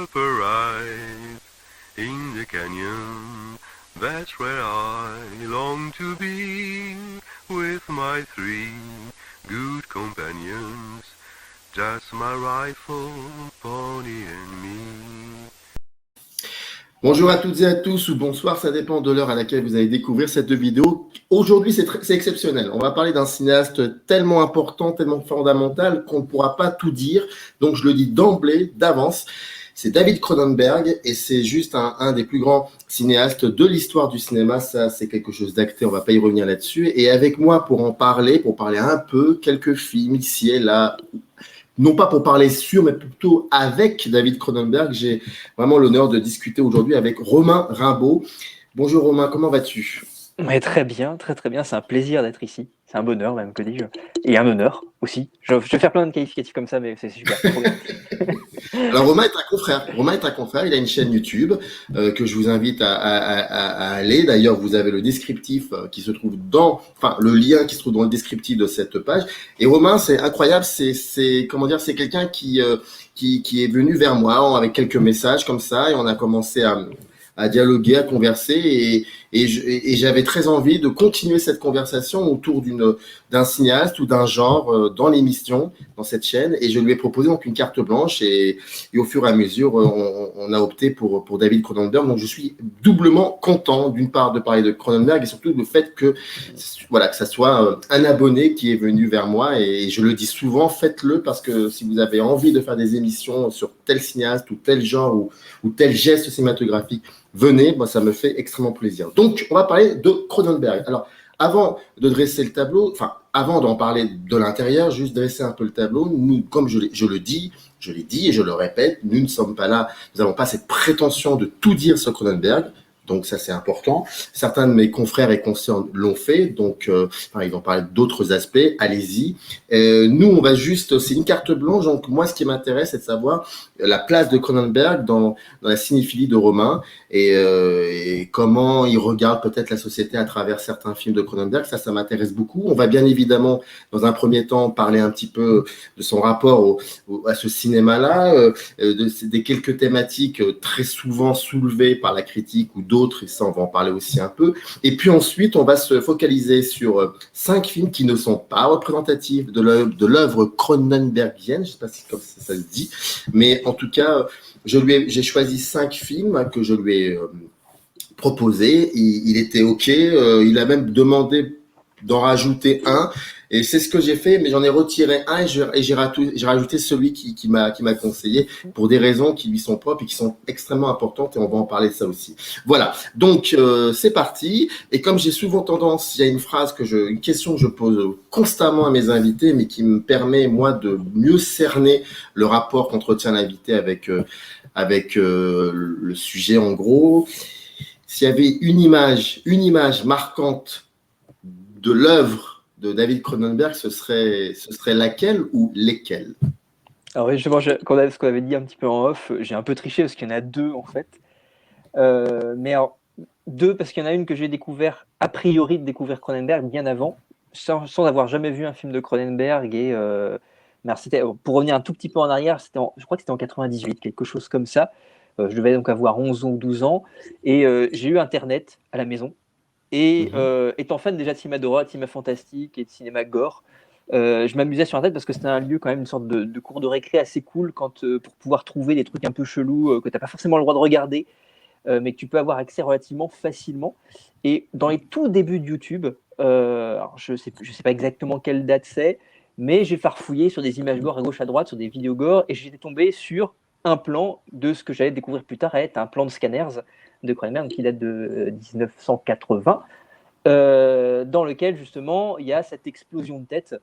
sulphurite in the canyon. That's where I long to be with my three good companions. Just my rifle, pony and me. Bonjour à toutes et à tous, ou bonsoir, ça dépend de l'heure à laquelle vous allez découvrir cette vidéo. Aujourd'hui, c'est exceptionnel. On va parler d'un cinéaste tellement important, tellement fondamental qu'on ne pourra pas tout dire. Donc, je le dis d'emblée, d'avance. C'est David Cronenberg et c'est juste un des plus grands cinéastes de l'histoire du cinéma. Ça, c'est quelque chose d'acté, on va pas y revenir là-dessus. Et avec moi pour en parler, pour parler un peu, quelques films ici et là, non pas pour parler sur, mais plutôt avec David Cronenberg. J'ai vraiment l'honneur de discuter aujourd'hui avec Romain Rimbaud. Bonjour Romain, comment vas-tu ? Mais très bien, très bien. C'est un plaisir d'être ici. C'est un bonheur même, que dis-je. Et un honneur aussi. Je vais faire plein de qualificatifs comme ça, mais c'est super. Alors Romain est un confrère. Romain est un confrère. Il a une chaîne YouTube que je vous invite à aller. D'ailleurs, vous avez le descriptif qui se trouve le lien qui se trouve dans le descriptif de cette page. Et Romain, c'est incroyable. C'est quelqu'un qui est venu vers moi avec quelques messages comme ça et on a commencé à dialoguer, à converser et j'avais très envie de continuer cette conversation autour d'un cinéaste ou d'un genre dans l'émission, dans cette chaîne, et je lui ai proposé donc une carte blanche et au fur et à mesure on a opté pour David Cronenberg. Donc je suis doublement content d'une part de parler de Cronenberg et surtout le fait que ça soit un abonné qui est venu vers moi, et je le dis souvent, faites-le, parce que si vous avez envie de faire des émissions sur tel cinéaste ou tel genre ou tel geste cinématographique, venez, ça me fait extrêmement plaisir. Donc, on va parler de Cronenberg. Alors, avant de dresser le tableau, avant d'en parler de l'intérieur, juste dresser un peu le tableau, nous, comme je l'ai dit et je le répète, nous ne sommes pas là, nous n'avons pas cette prétention de tout dire sur Cronenberg. Donc ça, c'est important. Certains de mes confrères et consoeurs l'ont fait, donc ils vont parler d'autres aspects. Allez-y. Nous, on va juste, c'est une carte blanche. Donc moi, ce qui m'intéresse, c'est de savoir la place de Cronenberg dans la cinéphilie de Romain et comment il regarde peut-être la société à travers certains films de Cronenberg. Ça m'intéresse beaucoup. On va bien évidemment, dans un premier temps, parler un petit peu de son rapport à ce cinéma-là, des quelques thématiques très souvent soulevées par la critique ou d'autres, et ça on va en parler aussi un peu. Et puis ensuite, on va se focaliser sur 5 films qui ne sont pas représentatifs de l'œuvre cronenbergienne, je ne sais pas si comme ça se dit, mais en tout cas, j'ai choisi 5 films que je lui ai proposés. Il était OK, il a même demandé d'en rajouter un, et c'est ce que j'ai fait, mais j'en ai retiré un et j'ai rajouté celui qui m'a conseillé pour des raisons qui lui sont propres et qui sont extrêmement importantes, et on va en parler de ça aussi. Voilà, donc c'est parti. Et comme j'ai souvent tendance, il y a une question que je pose constamment à mes invités, mais qui me permet moi de mieux cerner le rapport qu'entretient l'invité avec le sujet. En gros, s'il y avait une image marquante de l'œuvre de David Cronenberg, ce serait laquelle ou lesquelles ? Alors oui, justement, ce qu'on avait dit un petit peu en off, j'ai un peu triché parce qu'il y en a 2 en fait. Mais alors, 2 parce qu'il y en a une que j'ai découvert a priori de découvrir Cronenberg bien avant, sans avoir jamais vu un film de Cronenberg. Et pour revenir un tout petit peu en arrière, je crois que c'était en 98, quelque chose comme ça. Je devais donc avoir 11 ou 12 ans et j'ai eu Internet à la maison. Et étant fan déjà de cinéma d'horreur, de cinéma fantastique et de cinéma gore, je m'amusais sur Internet parce que c'était un lieu quand même, une sorte de cours de récré assez cool pour pouvoir trouver des trucs un peu chelous que tu n'as pas forcément le droit de regarder, mais que tu peux avoir accès relativement facilement. Et dans les tout débuts de YouTube, alors je sais pas exactement quelle date c'est, mais j'ai farfouillé sur des images gore à gauche à droite, sur des vidéos gore, et j'étais tombé sur un plan de ce que j'allais découvrir plus tard, être un plan de Scanners de Cronenberg qui date de 1980, dans lequel justement il y a cette explosion de tête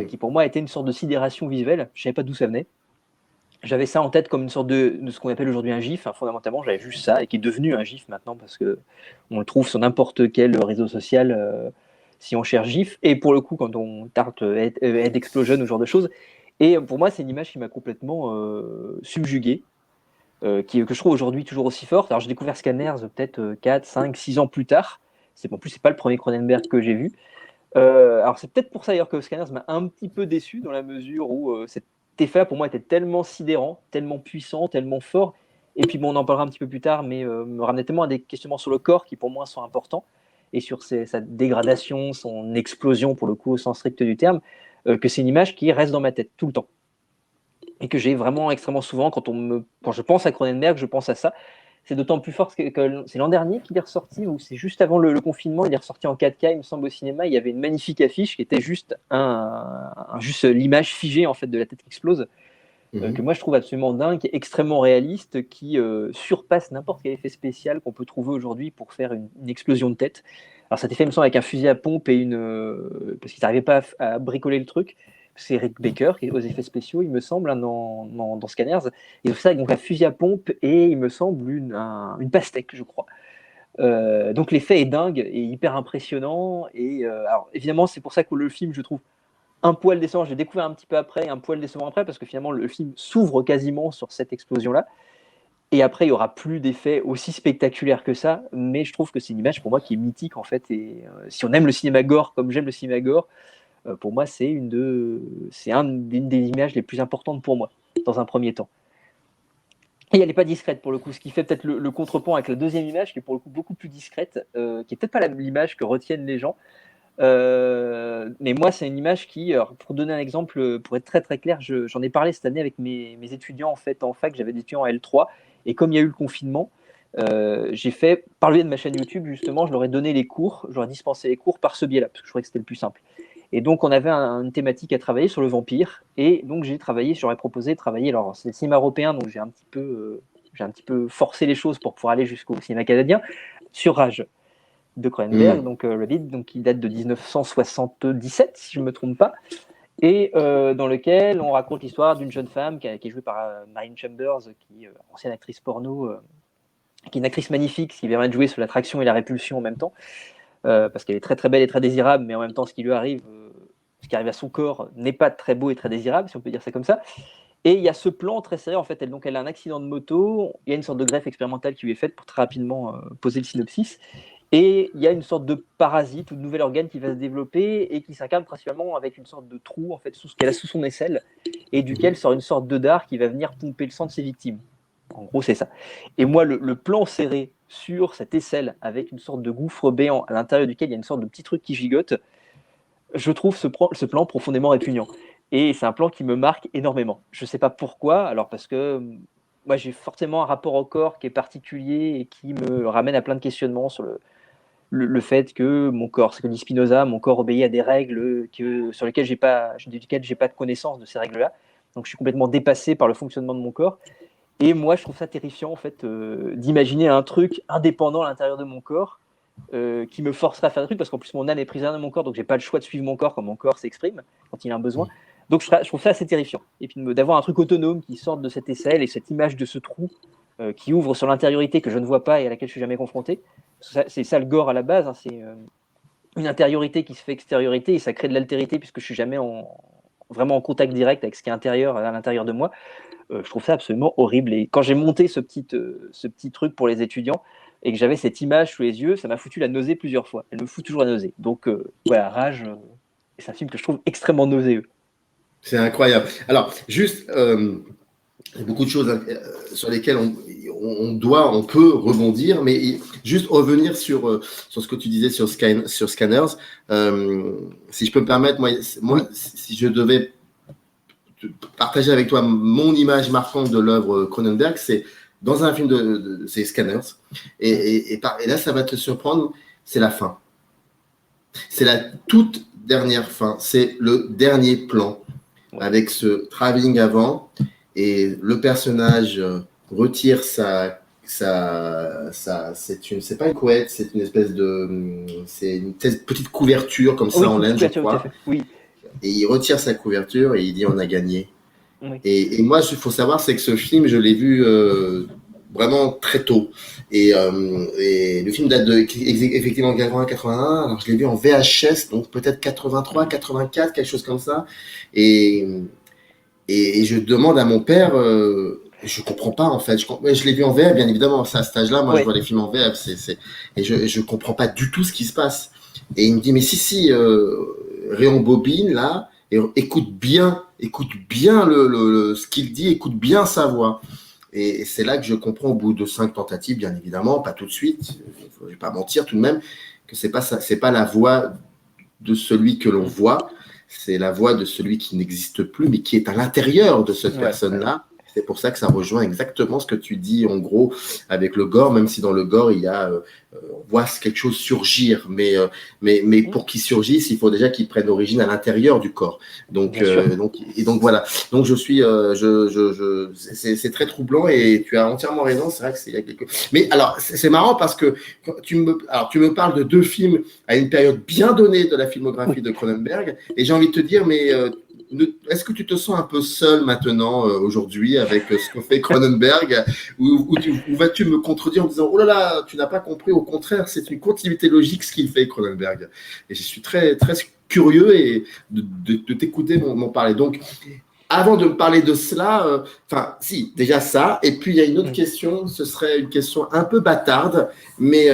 qui pour moi était une sorte de sidération visuelle. Je ne savais pas d'où ça venait. J'avais ça en tête comme une sorte de ce qu'on appelle aujourd'hui un GIF. Fondamentalement, j'avais juste ça, et qui est devenu un GIF maintenant parce qu'on le trouve sur n'importe quel réseau social si on cherche GIF. Et pour le coup, quand on tarte Head Explosion ou ce genre de choses. Et pour moi, c'est une image qui m'a complètement subjugué, que je trouve aujourd'hui toujours aussi forte. Alors j'ai découvert Scanners peut-être 4, 5, 6 ans plus tard. En plus, c'est pas le premier Cronenberg que j'ai vu. Alors c'est peut-être pour ça d'ailleurs que Scanners m'a un petit peu déçu, dans la mesure où effet-là, pour moi, était tellement sidérant, tellement puissant, tellement fort. Et puis, bon, on en parlera un petit peu plus tard, mais me ramenait tellement à des questionnements sur le corps qui, pour moi, sont importants, et sur sa dégradation, son explosion, pour le coup, au sens strict du terme, que c'est une image qui reste dans ma tête tout le temps. Et que j'ai vraiment extrêmement souvent, quand je pense à Cronenberg, je pense à ça. C'est d'autant plus fort que c'est l'an dernier qu'il est ressorti, ou c'est juste avant le confinement, il est ressorti en 4K, il me semble, au cinéma. Il y avait une magnifique affiche qui était juste juste l'image figée en fait de la tête qui explose, que moi je trouve absolument dingue, qui est extrêmement réaliste, qui surpasse n'importe quel effet spécial qu'on peut trouver aujourd'hui pour faire une explosion de tête. Alors ça a été fait, il me semble, avec un fusil à pompe et parce qu'ils n'arrivaient pas à bricoler le truc. C'est Rick Baker qui est aux effets spéciaux, il me semble, hein, dans Scanners. Ils ont fait ça avec donc un fusil à pompe et, il me semble, une pastèque, je crois. Donc l'effet est dingue et hyper impressionnant. Et alors évidemment, c'est pour ça que le film, je trouve, un poil décevant. J'ai découvert un petit peu après, un poil décevant après, parce que finalement, le film s'ouvre quasiment sur cette explosion-là. Et après, il n'y aura plus d'effets aussi spectaculaires que ça. Mais je trouve que c'est une image, pour moi, qui est mythique, en fait. Et si on aime le cinéma gore comme j'aime le cinéma gore, pour moi, c'est une des images les plus importantes pour moi, dans un premier temps. Et elle n'est pas discrète, pour le coup, ce qui fait peut-être le contrepoint avec la deuxième image, qui est pour le coup beaucoup plus discrète, qui n'est peut-être pas l'image que retiennent les gens. Mais moi, c'est une image qui, alors, pour donner un exemple, pour être très très clair, j'en ai parlé cette année avec mes étudiants en fait en fac. J'avais des étudiants en L3, et comme il y a eu le confinement, j'ai fait, par le biais de ma chaîne YouTube, justement, je leur ai donné les cours, je leur ai dispensé les cours par ce biais-là, parce que je trouvais que c'était le plus simple. Et donc, on avait une thématique à travailler sur le vampire, et donc j'aurais proposé de travailler. Alors, c'est le cinéma européen, donc j'ai un petit peu forcé les choses pour pouvoir aller jusqu'au cinéma canadien, sur Rage de Cronenberg, donc Rabid, donc qui date de 1977, si je ne me trompe pas, et dans lequel on raconte l'histoire d'une jeune femme qui est jouée par Marine Chambers, qui est ancienne actrice porno, qui est une actrice magnifique, qui permet de jouer sur l'attraction et la répulsion en même temps, parce qu'elle est très très belle et très désirable, mais en même temps ce qui arrive à son corps n'est pas très beau et très désirable, si on peut dire ça comme ça. Et il y a ce plan très sérieux, en fait, elle a un accident de moto, il y a une sorte de greffe expérimentale qui lui est faite pour très rapidement poser le synopsis. Et il y a une sorte de parasite ou de nouvel organe qui va se développer et qui s'incarne principalement avec une sorte de trou en fait, qu'elle a sous son aisselle, et duquel sort une sorte de dard qui va venir pomper le sang de ses victimes. En gros, c'est ça. Et moi, le plan serré sur cette aisselle avec une sorte de gouffre béant à l'intérieur duquel il y a une sorte de petit truc qui gigote, je trouve ce plan profondément répugnant. Et c'est un plan qui me marque énormément. Je ne sais pas pourquoi, alors parce que moi j'ai forcément un rapport au corps qui est particulier et qui me ramène à plein de questionnements sur le fait que mon corps, c'est que dit Spinoza, mon corps obéit à des règles sur lesquelles j'ai pas de connaissance de ces règles-là. Donc je suis complètement dépassé par le fonctionnement de mon corps. Et moi, je trouve ça terrifiant en fait d'imaginer un truc indépendant à l'intérieur de mon corps qui me forcerait à faire des trucs, parce qu'en plus mon âme est prisonnière de mon corps, donc j'ai pas le choix de suivre mon corps quand mon corps s'exprime, quand il a un besoin. Donc je trouve ça assez terrifiant. Et puis d'avoir un truc autonome qui sorte de cette aisselle et cette image de ce trou qui ouvre sur l'intériorité que je ne vois pas et à laquelle je suis jamais confronté. C'est ça le gore à la base, hein, c'est une intériorité qui se fait extériorité, et ça crée de l'altérité puisque je suis jamais vraiment en contact direct avec ce qui est intérieur à l'intérieur de moi. Je trouve ça absolument horrible. Et quand j'ai monté ce petit truc pour les étudiants et que j'avais cette image sous les yeux, ça m'a foutu la nausée plusieurs fois. Elle me fout toujours la nausée. Donc voilà, Rage, c'est un film que je trouve extrêmement nauséeux. C'est incroyable. Alors, juste, il y a beaucoup de choses sur lesquelles on peut rebondir, mais juste revenir sur ce que tu disais sur Scanners. Si je peux me permettre, moi, si je devais partager avec toi mon image marquante de l'œuvre Cronenberg, c'est dans un film c'est Scanners. Et là, ça va te surprendre, c'est la fin. C'est la toute dernière fin. C'est le dernier plan avec ce travelling avant, et le personnage retire c'est pas une couette, c'est une espèce c'est une petite couverture comme ça en laine, je crois. Oui. Et il retire sa couverture et il dit on a gagné. Oui. Et moi, il faut savoir, c'est que ce film, je l'ai vu vraiment très tôt. Et le film date effectivement de 80-81. Alors je l'ai vu en VHS, donc peut-être 83, 84, quelque chose comme ça. Et je demande à mon père, je comprends pas en fait. Je l'ai vu en VF, bien évidemment. À cet âge-là, moi, je vois les films en VF. Et je comprends pas du tout ce qui se passe. Et il me dit, mais si, réembobine là, et écoute bien écoute bien ce qu'il dit, écoute bien sa voix. Et c'est là que je comprends au bout de 5 tentatives, bien évidemment, pas tout de suite, je ne vais pas mentir tout de même, que c'est pas la voix de celui que l'on voit, c'est la voix de celui qui n'existe plus, mais qui est à l'intérieur de cette personne-là. C'est pour ça que ça rejoint exactement ce que tu dis, en gros, avec le gore, même si dans le gore, il y a, on voit quelque chose surgir, mais pour qu'il surgisse, il faut déjà qu'il prenne origine à l'intérieur du corps. Donc voilà. Donc je suis, c'est très troublant et tu as entièrement raison. C'est vrai que c'est mais alors c'est marrant parce que tu me parles de 2 films à une période bien donnée de la filmographie de Cronenberg, et j'ai envie de te dire, mais est-ce que tu te sens un peu seul maintenant, aujourd'hui, avec ce que fait Cronenberg, ou vas-tu me contredire en disant oh là là, tu n'as pas compris, au contraire, c'est une continuité logique ce qu'il fait Cronenberg. Et je suis très, très curieux et de t'écouter m'en parler. Donc, avant de me parler de cela, si, déjà ça, et puis il y a une autre question, ce serait une question un peu bâtarde, mais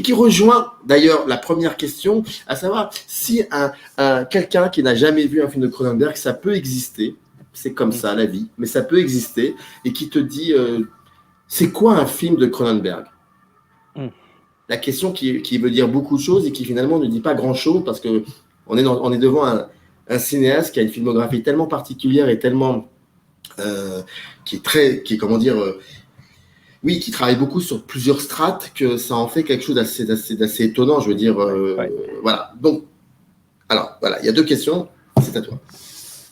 qui rejoint d'ailleurs la première question, à savoir si quelqu'un qui n'a jamais vu un film de Cronenberg, ça peut exister, c'est comme ça la vie, mais ça peut exister, et qui te dit, c'est quoi un film de Cronenberg? La question qui veut dire beaucoup de choses et qui finalement ne dit pas grand-chose, parce que on est devant un cinéaste qui a une filmographie tellement particulière et tellement qui travaille beaucoup sur plusieurs strates, que ça en fait quelque chose d'assez étonnant, je veux dire. Voilà. Donc, alors voilà, il y a 2 questions, c'est à toi.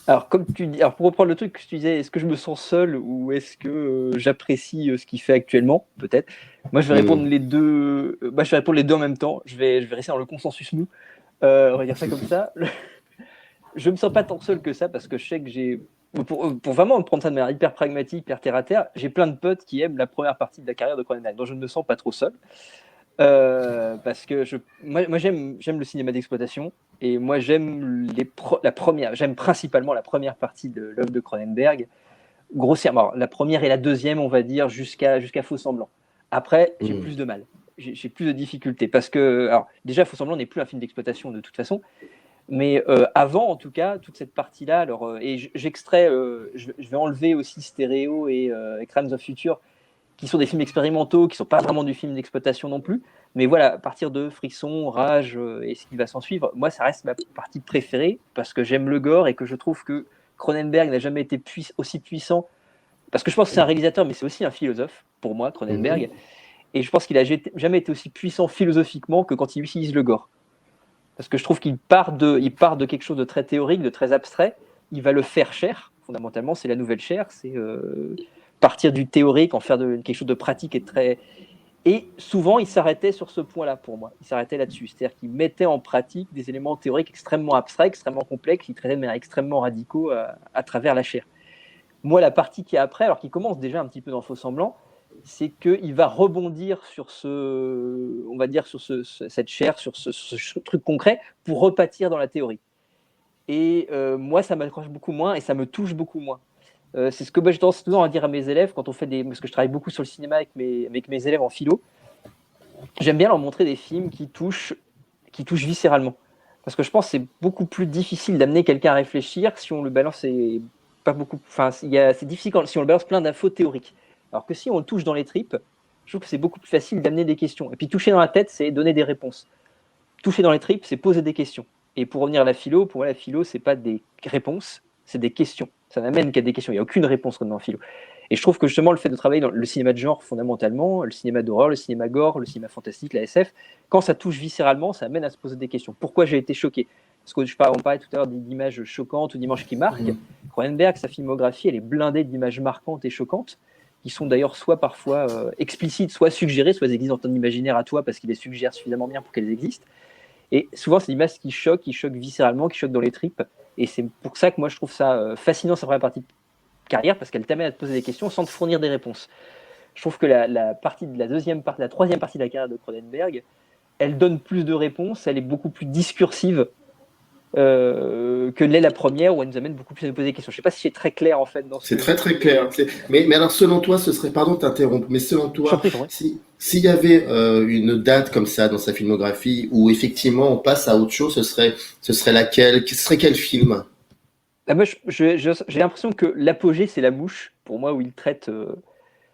Alors, comme tu dis, pour reprendre le truc que tu disais, est-ce que je me sens seul ou est-ce que j'apprécie ce qu'il fait actuellement? Peut-être. Moi, je vais répondre les deux. Je vais répondre les deux en même temps. Je vais rester dans le consensus mou. On va dire ça comme ça. Je me sens pas tant seul que ça, parce que je sais que j'ai, pour vraiment prendre ça de manière hyper pragmatique, hyper terre à terre, j'ai plein de potes qui aiment la première partie de la carrière de Cronenberg, donc je ne me sens pas trop seul, parce que moi j'aime le cinéma d'exploitation, et moi j'aime j'aime principalement la première partie de l'œuvre de Cronenberg, grossièrement. Alors, la première et la deuxième, on va dire, jusqu'à Faux Semblant. Après, j'ai plus de mal, j'ai plus de difficultés, parce que, alors, déjà, Faux Semblant n'est plus un film d'exploitation de toute façon. Mais avant, en tout cas, toute cette partie-là, et j'extrais, je vais enlever aussi Stéréo et Crimes of Future, qui sont des films expérimentaux, qui ne sont pas vraiment du film d'exploitation non plus. Mais voilà, à partir de Frisson, Rage et ce qui va s'en suivre, moi, ça reste ma partie préférée, parce que j'aime le gore et que je trouve que Cronenberg n'a jamais été aussi puissant. Parce que je pense que c'est un réalisateur, mais c'est aussi un philosophe, pour moi, Cronenberg. Et je pense qu'il n'a jamais été aussi puissant philosophiquement que quand il utilise le gore. Parce que je trouve qu'il part de quelque chose de très théorique, de très abstrait. Il va le faire chair, fondamentalement, c'est la nouvelle chair. C'est partir du théorique, en faire quelque chose de pratique et très. Et souvent, il s'arrêtait sur ce point-là pour moi. Il s'arrêtait là-dessus. C'est-à-dire qu'il mettait en pratique des éléments théoriques extrêmement abstraits, extrêmement complexes, qu'il traitait de manière extrêmement radicaux à travers la chair. Moi, la partie qui est après, alors qu'il commence déjà un petit peu dans Faux Semblant, c'est qu'il va rebondir sur cette chair, sur ce truc concret, pour repartir dans la théorie. Et moi, ça m'accroche beaucoup moins et ça me touche beaucoup moins. C'est ce que j'ai tendance toujours à dire à mes élèves quand on fait parce que je travaille beaucoup sur le cinéma avec mes élèves en philo. J'aime bien leur montrer des films qui touchent viscéralement. Parce que je pense que c'est beaucoup plus difficile d'amener quelqu'un à réfléchir si on le balance c'est difficile si on le balance plein d'infos théoriques. Alors que si on le touche dans les tripes, je trouve que c'est beaucoup plus facile d'amener des questions. Et puis toucher dans la tête, c'est donner des réponses. Toucher dans les tripes, c'est poser des questions. Et pour revenir à la philo, pour moi, la philo, c'est pas des réponses, c'est des questions. Ça n'amène qu'à des questions. Il n'y a aucune réponse comme dans la philo. Et je trouve que justement, le fait de travailler dans le cinéma de genre, fondamentalement, le cinéma d'horreur, le cinéma gore, le cinéma fantastique, la SF, quand ça touche viscéralement, ça amène à se poser des questions. Pourquoi j'ai été choqué? Parce qu'on parlait tout à l'heure d'images choquantes ou d'images qui marquent. Cronenberg, sa filmographie, elle est blindée d'images marquantes et choquantes, qui sont d'ailleurs soit parfois explicites, soit suggérées, soit elles existent dans ton imaginaire à toi parce qu'il les suggère suffisamment bien pour qu'elles existent. Et souvent, c'est des images qui choquent viscéralement, qui choquent dans les tripes. Et c'est pour ça que moi, je trouve ça fascinant, sa première partie de carrière, parce qu'elle t'amène à te poser des questions sans te fournir des réponses. Je trouve que la troisième partie de la carrière de Cronenberg, elle donne plus de réponses, elle est beaucoup plus discursive que l'est la première, où elle nous amène beaucoup plus à nous poser des questions. Je ne sais pas si c'est très clair en fait. C'est très très clair. Mais alors selon toi, ce serait, pardon de t'interrompre, mais selon toi, s'il y avait une date comme ça dans sa filmographie où effectivement on passe à autre chose, ce serait laquelle? Ce serait quel film? Moi, j'ai l'impression que l'apogée, c'est La Mouche, pour moi, où il traite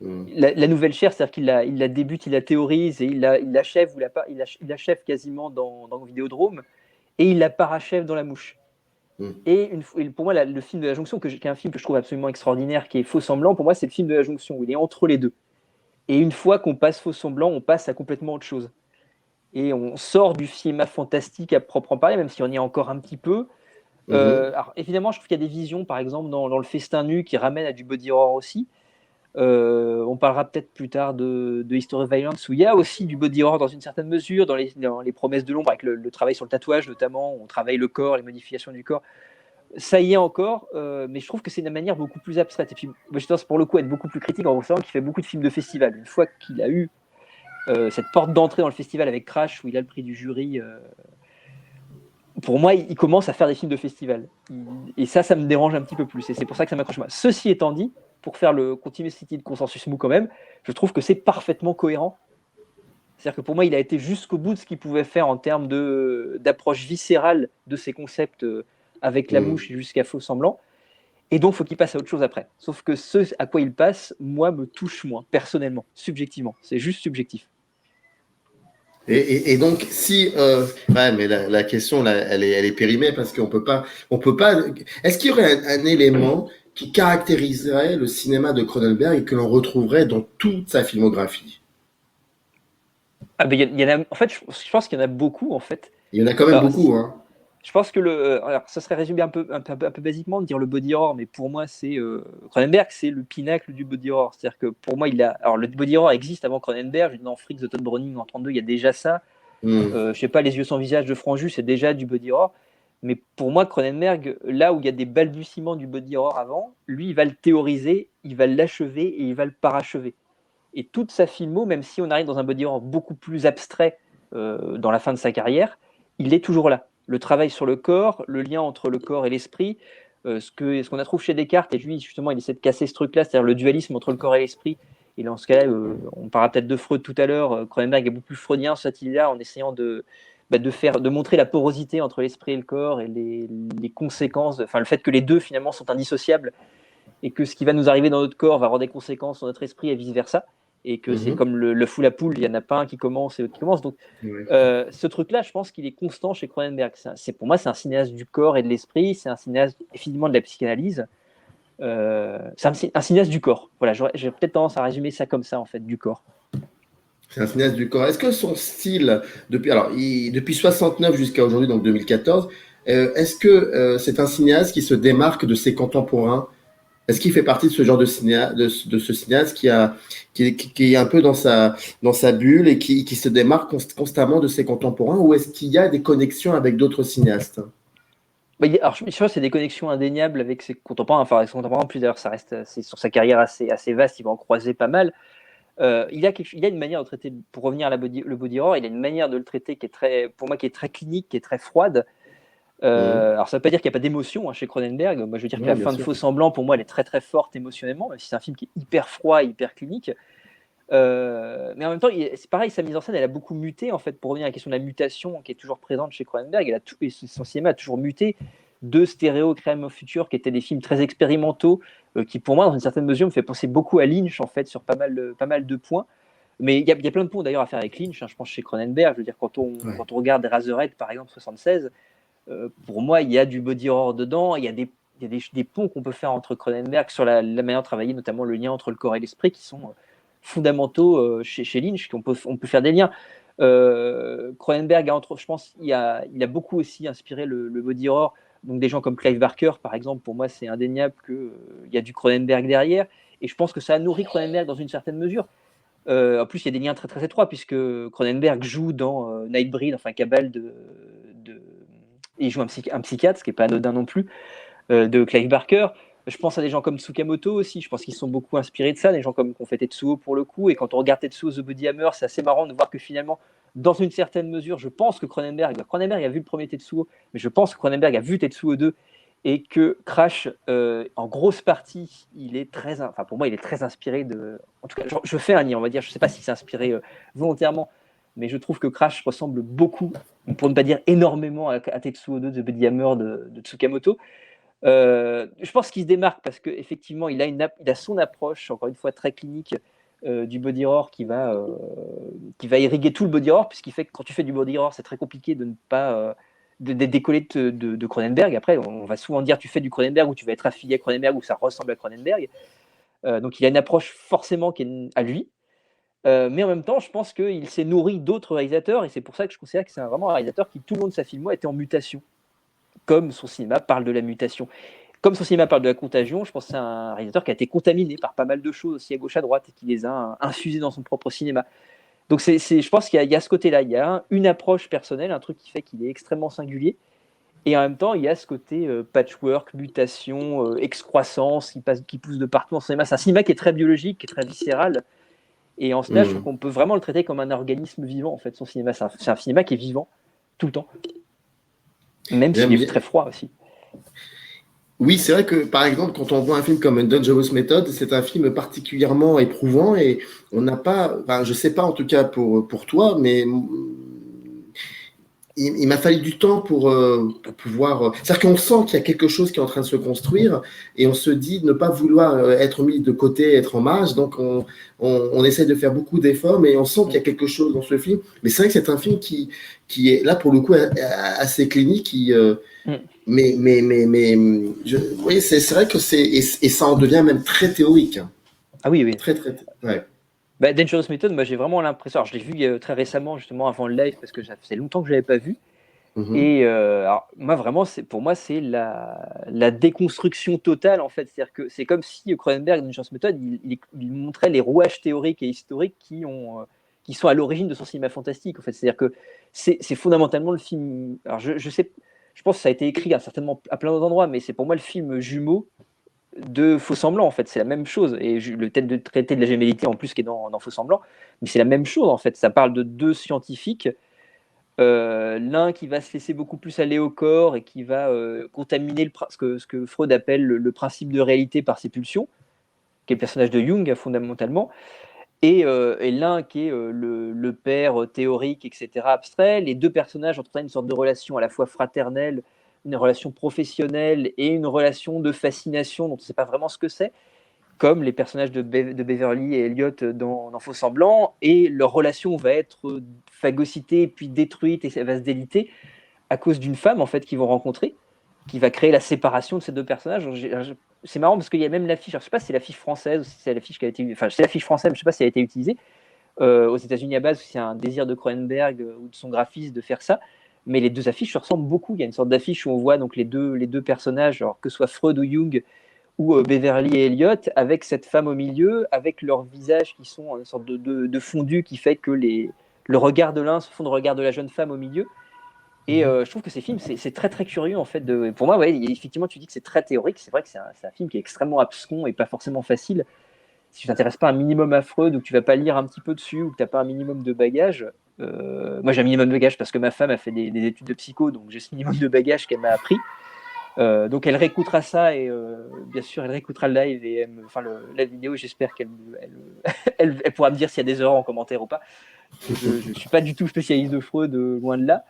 la nouvelle chair, c'est-à-dire qu'il la débute, il la théorise et il l'achève, il achève quasiment dans Vidéodrome et il la parachève dans La Mouche. Mm. Et pour moi, le film de la Jonction, qui est un film que je trouve absolument extraordinaire, qui est Faux Semblant, pour moi, c'est le film de la Jonction, où il est entre les deux. Et une fois qu'on passe Faux Semblant, on passe à complètement autre chose. Et on sort du cinéma fantastique à proprement parler, même si on y est encore un petit peu. Alors, évidemment, je trouve qu'il y a des visions, par exemple, dans Le Festin nu, qui ramènent à du body horror aussi. On parlera peut-être plus tard de History of Violence, où il y a aussi du body horror dans une certaine mesure, dans les promesses de l'ombre, avec le travail sur le tatouage notamment, on travaille le corps, les modifications du corps. Ça y est encore, mais je trouve que c'est une manière beaucoup plus abstraite. Et puis, je pense pour le coup être beaucoup plus critique en observant qu'il fait beaucoup de films de festival. Une fois qu'il a eu cette porte d'entrée dans le festival avec Crash, où il a le prix du jury, pour moi, il commence à faire des films de festival. Et ça me dérange un petit peu plus. Et c'est pour ça que ça m'accroche moi. Ceci étant dit, pour faire le continuity de Consensus Mou quand même, je trouve que c'est parfaitement cohérent. C'est-à-dire que pour moi, il a été jusqu'au bout de ce qu'il pouvait faire en termes d'approche viscérale de ses concepts avec La Mouche jusqu'à Faux Semblant. Et donc, il faut qu'il passe à autre chose après. Sauf que ce à quoi il passe, moi, me touche moins, personnellement, subjectivement. C'est juste subjectif. Et donc, si, ouais, mais la question là, elle est périmée parce qu'on peut pas. Est-ce qu'il y aurait un élément qui caractériserait le cinéma de Cronenberg et que l'on retrouverait dans toute sa filmographie? Il y en a, en fait, je pense qu'il y en a beaucoup, en fait. Il y en a quand même beaucoup, hein. Je pense que alors, ça serait résumé un peu basiquement de dire le body horror, mais pour moi, c'est Cronenberg, c'est le pinacle du body horror. C'est-à-dire que pour moi, alors le body horror existe avant Cronenberg. Dans Freaks de Todd Browning en 32, il y a déjà ça. Je sais pas, Les yeux sans visage de Franju, c'est déjà du body horror. Mais pour moi, Cronenberg, là où il y a des balbutiements du body horror avant, lui, il va le théoriser, il va l'achever et il va le parachever. Et toute sa filmo, même si on arrive dans un body horror beaucoup plus abstrait dans la fin de sa carrière, il est toujours là. Le travail sur le corps, le lien entre le corps et l'esprit, ce qu'on a trouvé chez Descartes, et lui, justement, il essaie de casser ce truc-là, c'est-à-dire le dualisme entre le corps et l'esprit. Et dans ce cas-là, on parlera peut-être de Freud tout à l'heure. Cronenberg est beaucoup plus freudien, cette idée-là, en essayant de montrer la porosité entre l'esprit et le corps et les conséquences, enfin le fait que les deux finalement sont indissociables et que ce qui va nous arriver dans notre corps va avoir des conséquences sur notre esprit et vice versa. Et que c'est comme le fou la poule, il n'y en a pas un qui commence et l'autre qui commence. Donc, ce truc-là, je pense qu'il est constant chez Cronenberg. Pour moi, c'est un cinéaste du corps et de l'esprit, c'est un cinéaste évidemment de la psychanalyse. C'est un cinéaste du corps. Voilà, j'ai peut-être tendance à résumer ça comme ça, en fait, du corps. C'est un cinéaste du corps. Est-ce que son style, depuis 69 jusqu'à aujourd'hui, donc 2014, est-ce que c'est un cinéaste qui se démarque de ses contemporains? Est-ce qu'il fait partie de ce genre de ce cinéaste qui est un peu dans sa bulle et qui se démarque constamment de ses contemporains, ou est-ce qu'il y a des connexions avec d'autres cinéastes? Alors, je suis sûr que c'est des connexions indéniables avec ses contemporains. Enfin, avec ses contemporains, plus d'ailleurs, c'est sur sa carrière assez vaste, il va en croiser pas mal. Il y a une manière de traiter, pour revenir à le body horror, il a une manière de le traiter qui est très clinique, qui est très froide. Alors ça veut pas dire qu'il n'y a pas d'émotion chez Cronenberg. Moi je veux dire que la fin de Faux Semblant pour moi elle est très très forte émotionnellement, même si c'est un film qui est hyper froid, hyper clinique. Mais en même temps c'est pareil, sa mise en scène elle a beaucoup muté en fait, pour revenir à la question de la mutation qui est toujours présente chez Cronenberg. Son cinéma a toujours muté de Stéréo, Crime of Future qui étaient des films très expérimentaux qui pour moi dans une certaine mesure me fait penser beaucoup à Lynch en fait sur pas mal de points. Mais il y a plein de points d'ailleurs à faire avec Lynch, je pense chez Cronenberg. Je veux dire quand on regarde Eraserhead par exemple 76. Pour moi, il y a du body horror dedans, il y a des ponts qu'on peut faire entre Cronenberg sur la manière de travailler, notamment le lien entre le corps et l'esprit, qui sont fondamentaux chez Lynch, on peut faire des liens. Cronenberg, je pense, il a beaucoup aussi inspiré le body horror. Donc des gens comme Clive Barker, par exemple, pour moi, c'est indéniable qu'il y a du Cronenberg derrière. Et je pense que ça a nourri Cronenberg dans une certaine mesure. En plus, il y a des liens très très étroits, puisque Cronenberg joue dans Nightbreed, enfin Cabal et il joue un psychiatre, ce qui n'est pas anodin non plus, de Clive Barker. Je pense à des gens comme Tsukamoto aussi, je pense qu'ils sont beaucoup inspirés de ça, des gens comme qu'on fait Tetsuo pour le coup, et quand on regarde Tetsuo The Body Hammer, c'est assez marrant de voir que finalement, dans une certaine mesure, je pense que Cronenberg a vu le premier Tetsuo, mais je pense que Cronenberg a vu Tetsuo 2, et que Crash, en grosse partie, pour moi, il est très inspiré de... En tout cas, je fais un lien, on va dire, je ne sais pas si c'est inspiré volontairement, mais je trouve que Crash ressemble beaucoup, pour ne pas dire énormément, à Tetsuo 2 de Body Hammer de Tsukamoto. Je pense qu'il se démarque parce qu'effectivement, il a son approche, encore une fois, très clinique du body horror qui va irriguer tout le body horror, puisqu'il fait que quand tu fais du body horror, c'est très compliqué de ne pas d'être décollé de Cronenberg. Après, on va souvent dire tu fais du Cronenberg ou tu vas être affilié à Cronenberg ou ça ressemble à Cronenberg. Donc il a une approche forcément qui est à lui. Mais en même temps, je pense qu'il s'est nourri d'autres réalisateurs et c'est pour ça que je considère que c'est vraiment un réalisateur qui, tout le long de sa filmo, était en mutation, comme son cinéma parle de la mutation. Comme son cinéma parle de la contagion, je pense que c'est un réalisateur qui a été contaminé par pas mal de choses aussi à gauche à droite et qui les a infusées dans son propre cinéma. Donc je pense qu'il y a ce côté-là, il y a une approche personnelle, un truc qui fait qu'il est extrêmement singulier, et en même temps il y a ce côté patchwork, mutation, excroissance qui pousse de partout en cinéma. C'est un cinéma qui est très biologique, qui est très viscéral, et en cela je trouve qu'on peut vraiment le traiter comme un organisme vivant en fait. Son cinéma, c'est un cinéma qui est vivant tout le temps, même s'il est très froid aussi. Oui, c'est vrai que, par exemple, quand on voit un film comme Dangerous Method, c'est un film particulièrement éprouvant et on n'a pas, enfin, je sais pas en tout cas pour toi, mais il m'a fallu du temps pour pouvoir. C'est-à-dire qu'on sent qu'il y a quelque chose qui est en train de se construire et on se dit ne pas vouloir être mis de côté, être en marge. Donc on essaie de faire beaucoup d'efforts, mais on sent qu'il y a quelque chose dans ce film. Mais c'est vrai que c'est un film qui est là pour le coup assez clinique. Mais oui, c'est vrai que et ça en devient même très théorique. Ah oui, oui. Très. Ouais. Bah, Dangerous Method, moi j'ai vraiment l'impression. Alors, je l'ai vu très récemment, justement avant le live, parce que ça faisait longtemps que je l'avais pas vu. Et alors, moi vraiment, pour moi, c'est la déconstruction totale en fait. C'est-à-dire que c'est comme si Cronenberg, Dangerous Method, il montrait les rouages théoriques et historiques qui sont à l'origine de son cinéma fantastique. En fait, c'est-à-dire que c'est fondamentalement le film. Alors je sais, je pense que ça a été écrit certainement à plein d'endroits, mais c'est pour moi le film jumeau de Faux Semblants, en fait, c'est la même chose. Et le thème de traité de la gémellité en plus qui est dans Faux Semblants, mais c'est la même chose en fait. Ça parle de deux scientifiques, l'un qui va se laisser beaucoup plus aller au corps et qui va contaminer ce que Freud appelle le principe de réalité par ses pulsions, qui est le personnage de Jung fondamentalement, et l'un qui est le père théorique, etc., abstrait. Les deux personnages entretiennent une sorte de relation à la fois fraternelle, une relation professionnelle et une relation de fascination dont on ne sait pas vraiment ce que c'est, comme les personnages de Beverly et Elliot dans Faux Semblants, et leur relation va être phagocytée puis détruite et ça va se déliter à cause d'une femme en fait qu'ils vont rencontrer, qui va créer la séparation de ces deux personnages. C'est marrant parce qu'il y a même l'affiche, je ne sais pas si c'est l'affiche française ou si c'est l'affiche qui a été, enfin c'est l'affiche française, mais je ne sais pas si elle a été utilisée aux États-Unis à base, c'est un désir de Cronenberg ou de son graphiste de faire ça. Mais les deux affiches se ressemblent beaucoup. Il y a une sorte d'affiche où on voit donc les deux personnages, alors que ce soit Freud ou Jung ou Beverly et Elliot, avec cette femme au milieu, avec leurs visages qui sont une sorte de fondu qui fait que le regard de l'un se fond dans le regard de la jeune femme au milieu. Et je trouve que ces films, c'est très très curieux en fait. Pour moi, ouais, effectivement, tu dis que c'est très théorique. C'est vrai que c'est un film qui est extrêmement abscon et pas forcément facile. Si tu t'intéresses pas un minimum à Freud ou que tu vas pas lire un petit peu dessus ou que tu n'as pas un minimum de bagage, moi j'ai un minimum de bagage parce que ma femme a fait des études de psycho, donc j'ai ce minimum de bagage qu'elle m'a appris. Donc elle réécoutera ça et bien sûr elle réécoutera le live et la vidéo. J'espère elle pourra me dire s'il y a des erreurs en commentaire ou pas. Je suis pas du tout spécialiste de Freud, loin de là.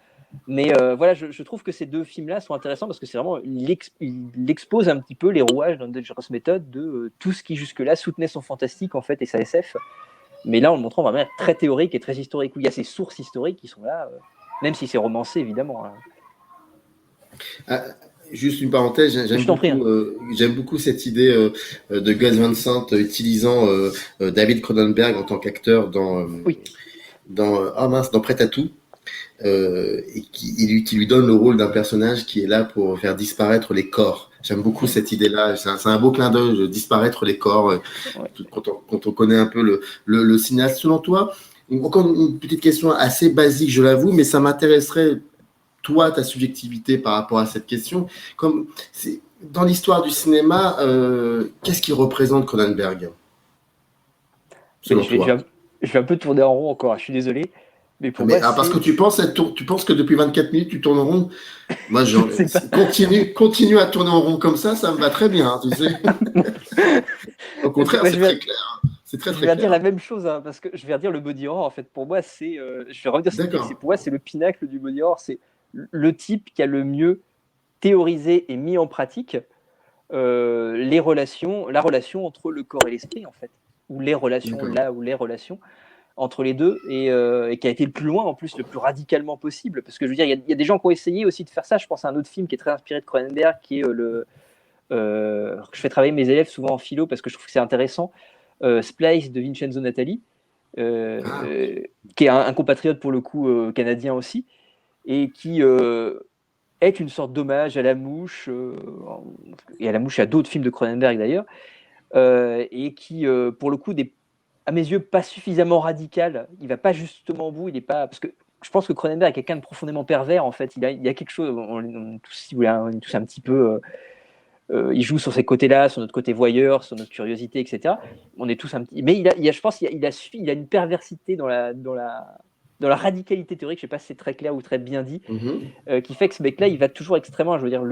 Mais voilà, je trouve que ces deux films-là sont intéressants parce que c'est vraiment, il expose un petit peu les rouages dans Dangerous Method de tout ce qui jusque-là soutenait son fantastique en fait et sa SF. Mais là, en le montrant vraiment très théorique et très historique, où il y a ces sources historiques qui sont là, même si c'est romancé évidemment. Juste une parenthèse, j'aime beaucoup cette idée de Gus Van Sant utilisant David Cronenberg en tant qu'acteur dans Prêt à tout. Et qui lui donne le rôle d'un personnage qui est là pour faire disparaître les corps. J'aime beaucoup cette idée-là. C'est un beau clin d'œil, de disparaître les corps. Quand on connaît un peu le cinéaste. Selon toi, encore une petite question assez basique, je l'avoue, mais ça m'intéresserait, toi, ta subjectivité par rapport à cette question. Dans l'histoire du cinéma, qu'est-ce qui représente Cronenberg, selon toi? Je vais un peu tourner en rond encore, je suis désolé. Mais pour moi, parce que tu penses que depuis 24 minutes, tu tournes en rond. Moi, continue à tourner en rond comme ça me va très bien, tu sais. Au contraire, c'est très clair. C'est très, très clair. Je vais dire la même chose, hein, parce que je vais dire le body horror, en fait, pour moi, c'est... je vais revenir sur ce que pour moi, c'est le pinacle du body horror. C'est le type qui a le mieux théorisé et mis en pratique la relation entre le corps et l'esprit, en fait, ou les relations D'accord. là, ou les relations entre les deux, et qui a été le plus loin, en plus, le plus radicalement possible. Parce que je veux dire, il y a des gens qui ont essayé aussi de faire ça. Je pense à un autre film qui est très inspiré de Cronenberg, qui est je fais travailler mes élèves souvent en philo parce que je trouve que c'est intéressant. Splice de Vincenzo Natali, Ah, qui est un compatriote pour le coup canadien aussi, et qui est une sorte d'hommage à La Mouche, et à La Mouche, à d'autres films de Cronenberg d'ailleurs, et qui, pour le coup, à mes yeux, pas suffisamment radical. Il va pas justement au bout. Il est pas parce que je pense que Cronenberg est quelqu'un de profondément pervers en fait. Il y a quelque chose. On est tous, si vous voulez, on est tous un petit peu. Il joue sur ces côtés-là, sur notre côté voyeur, sur notre curiosité, etc. On est tous un petit. Mais je pense qu'il a une perversité dans la radicalité théorique. Je sais pas si c'est très clair ou très bien dit, mhm. qui fait que ce mec-là, il va toujours extrêmement. Je veux dire,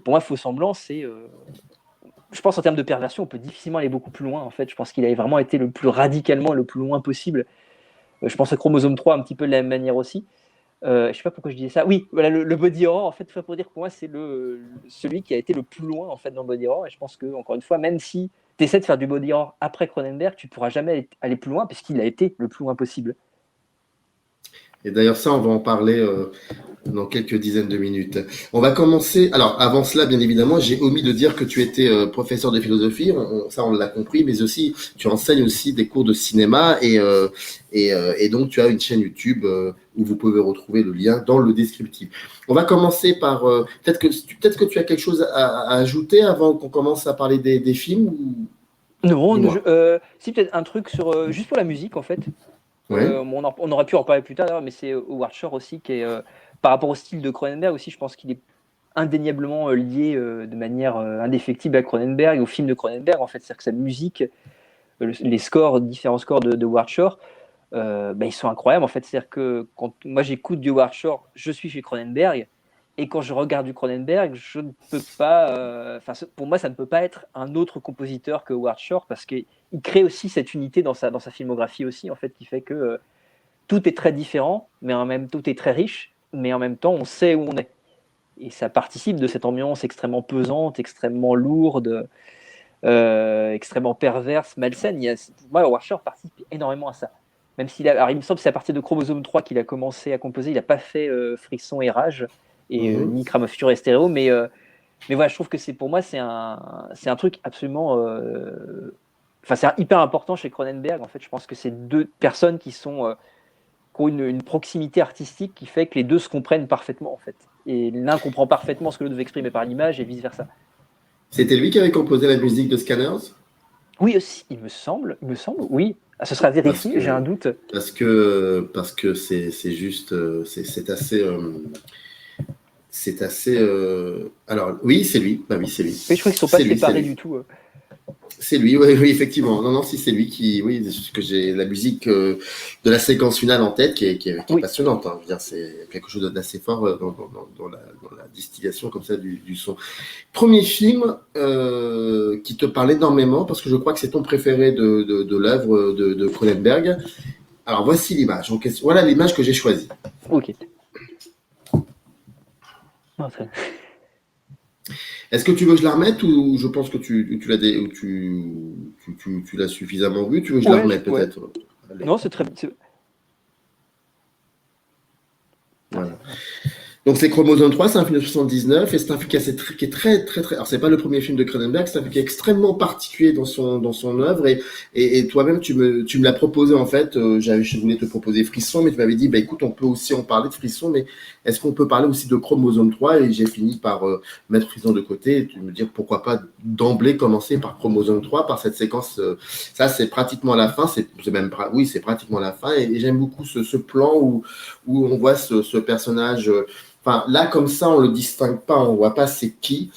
pour moi, Faux Semblant, c'est je pense en termes de perversion, on peut difficilement aller beaucoup plus loin. En fait, je pense qu'il a vraiment été le plus radicalement, le plus loin possible. Je pense à Chromosome 3 un petit peu de la même manière aussi. Je sais pas pourquoi je disais ça. Oui, voilà, le body horror, en fait, pour dire que pour moi, c'est celui qui a été le plus loin en fait dans le body horror. Et je pense que, encore une fois, même si tu essaies de faire du body horror après Cronenberg, tu pourras jamais aller plus loin puisqu'il a été le plus loin possible. Et d'ailleurs, ça, on va en parler dans quelques dizaines de minutes. On va commencer. Alors, avant cela, bien évidemment, j'ai omis de dire que tu étais professeur de philosophie. Ça, on l'a compris, mais aussi, tu enseignes aussi des cours de cinéma et donc tu as une chaîne YouTube où vous pouvez retrouver le lien dans le descriptif. On va commencer par peut-être que tu as quelque chose à ajouter avant qu'on commence à parler des films. Non, Dis-moi. si peut-être un truc sur juste pour la musique en fait. Ouais. On aurait pu en parler plus tard, mais c'est Howard Shore aussi qui est par rapport au style de Cronenberg aussi. Je pense qu'il est indéniablement lié de manière indéfectible à Cronenberg, au film de Cronenberg en fait. C'est-à-dire que sa musique, les scores, différents scores de Howard Shore, ils sont incroyables en fait. C'est-à-dire que quand moi j'écoute du Howard Shore, je suis chez Cronenberg, et quand je regarde du Cronenberg, je ne peux pas. Pour moi, ça ne peut pas être un autre compositeur que Howard Shore parce qu'il crée aussi cette unité dans sa filmographie aussi en fait, qui fait que tout est très différent, mais en même tout est très riche, mais en même temps, on sait où on est. Et ça participe de cette ambiance extrêmement pesante, extrêmement lourde, extrêmement perverse, malsaine. Pour moi, Howard Shore participe énormément à ça. Même alors il me semble que c'est à partir de Chromosome 3 qu'il a commencé à composer. Il n'a pas fait Frisson et Rage, et Mhm. ni Crime of Future et Stéréo, mais voilà, je trouve que pour moi, c'est un truc absolument. C'est hyper important chez Cronenberg. En fait, je pense que c'est deux personnes qui ont une proximité artistique qui fait que les deux se comprennent parfaitement en fait. Et l'un comprend parfaitement ce que l'autre veut exprimer par l'image et vice versa. C'était lui qui avait composé la musique de Scanners? Oui aussi, il me semble, oui. Ah, ce sera Parce vérifié, j'ai un que doute. parce que c'est juste c'est assez alors oui c'est lui bah oui c'est lui Oui, je crois qu'ils ne sont pas c'est lui c'est séparés lui du tout. c'est lui oui, oui effectivement non non si c'est lui qui oui c'est juste que j'ai la musique de la séquence finale en tête qui est Oui, passionnante hein. Je veux dire, c'est quelque chose d'assez fort dans la distillation comme ça du son. Premier film qui te parle énormément parce que je crois que c'est ton préféré de l'œuvre de Cronenberg. Alors voici l'image en question. Voilà l'image que j'ai choisie. ok. Non, Est-ce que tu veux que je la remette ou je pense que tu l'as ou tu l'as suffisamment vu? Tu veux que je la ouais, remette ouais. peut-être? Allez, Non, c'est très. Ah, voilà. Donc c'est Chromosome 3, c'est un film de 79 et c'est un film qui est très très très. Alors c'est pas le premier film de Cronenberg, c'est un film qui est extrêmement particulier dans son œuvre et toi-même tu me l'as proposé en fait. Je voulais te proposer Frisson, mais tu m'avais dit bah écoute on peut aussi en parler de Frisson, mais est-ce qu'on peut parler aussi de Chromosome 3 et j'ai fini par mettre Frisson de côté et me dire pourquoi pas d'emblée commencer par Chromosome 3 par cette séquence. Ça c'est pratiquement la fin, c'est même oui c'est pratiquement la fin et j'aime beaucoup ce plan où on voit ce personnage. Enfin, là, comme ça, on le distingue pas, on voit pas c'est qui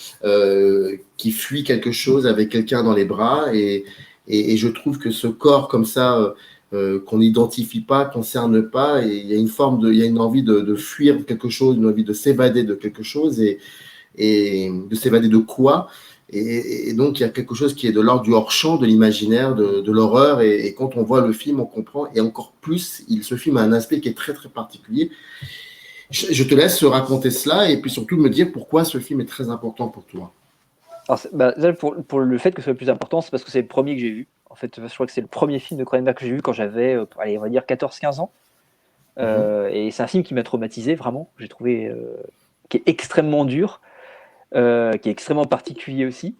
fuit quelque chose avec quelqu'un dans les bras. Et je trouve que ce corps comme ça, qu'on n'identifie pas, concerne pas, et il y a il y a une envie de fuir quelque chose, une envie de s'évader de quelque chose, et de s'évader de quoi. Et donc, il y a quelque chose qui est de l'ordre du hors-champ, de l'imaginaire, de l'horreur. Et quand on voit le film, on comprend. Et encore plus, ce film a un aspect qui est très, très particulier. Je te laisse raconter cela et puis surtout me dire pourquoi ce film est très important pour toi. Alors, déjà, pour le fait que ce soit le plus important, c'est parce que c'est le premier que j'ai vu. En fait, je crois que c'est le premier film de Cronenberg que j'ai vu quand j'avais, allez, on va dire 14-15 ans. Et c'est un film qui m'a traumatisé, vraiment. J'ai trouvé qui est extrêmement dur, qui est extrêmement particulier aussi.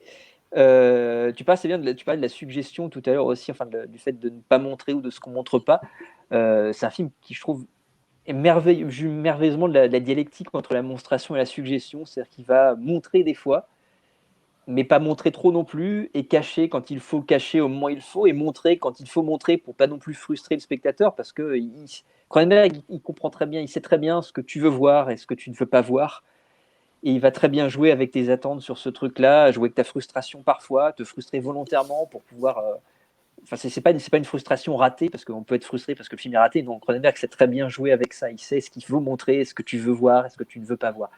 Tu parles assez bien tu parlais de la suggestion tout à l'heure aussi, enfin du fait de ne pas montrer ou de ce qu'on montre pas. C'est un film qui, je trouve, est merveilleusement de la dialectique entre la monstration et la suggestion. C'est-à-dire qu'il va montrer des fois, mais pas montrer trop non plus, et cacher quand il faut cacher au moment où il faut, et montrer quand il faut montrer pour pas non plus frustrer le spectateur, parce que Cronenberg, il comprend très bien, il sait très bien ce que tu veux voir et ce que tu ne veux pas voir, et il va très bien jouer avec tes attentes sur ce truc-là, jouer avec ta frustration parfois, te frustrer volontairement pour pouvoir... Enfin, c'est pas une frustration ratée, parce qu'on peut être frustré parce que le film est raté. Non, Cronenberg sait très bien jouer avec ça. Il sait ce qu'il veut montrer, ce que tu veux voir et ce que tu ne veux pas voir.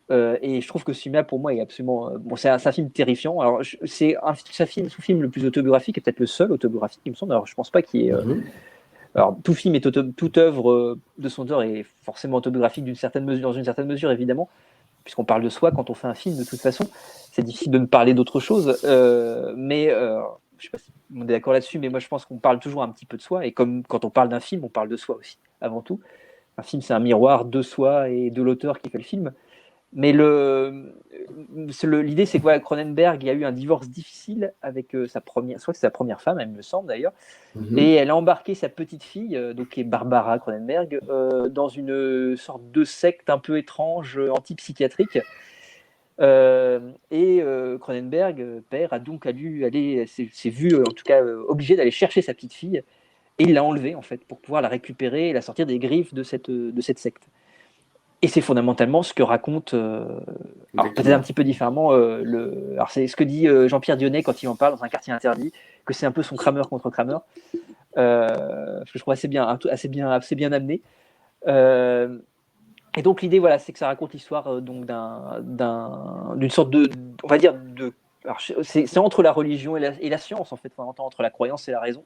Et je trouve que ce film-là, pour moi, est absolument. Bon, c'est un film terrifiant. Alors, c'est son film le plus autobiographique, et peut-être le seul autobiographique, il me semble. Alors, je pense pas qu'il y ait. Alors, tout film toute œuvre de son auteur est forcément autobiographique dans une certaine mesure, évidemment, puisqu'on parle de soi quand on fait un film. De toute façon, c'est difficile de ne parler d'autre chose. Mais je sais pas si on est d'accord là-dessus, mais moi, je pense qu'on parle toujours un petit peu de soi. Et comme quand on parle d'un film, on parle de soi aussi, avant tout. Un film, c'est un miroir de soi et de l'auteur qui fait le film. Mais l'idée, c'est que Cronenberg, il a eu un divorce difficile avec sa première, je crois que c'est sa première femme, elle me semble d'ailleurs, et elle a embarqué sa petite fille, donc qui est Barbara Cronenberg, dans une sorte de secte un peu étrange, antipsychiatrique. Cronenberg, père, a donc s'est vu en tout cas obligé d'aller chercher sa petite fille, et il l'a enlevée en fait pour pouvoir la récupérer et la sortir des griffes de cette secte. Et c'est fondamentalement ce que raconte, alors peut-être un petit peu différemment, alors c'est ce que dit Jean-Pierre Dionnet quand il en parle dans Un quartier interdit, que c'est un peu son Kramer contre Kramer, que je trouve assez bien amené. Et donc l'idée, voilà, c'est que ça raconte l'histoire donc d'une sorte on va dire alors c'est entre la religion et la science en fait, entre la croyance et la raison.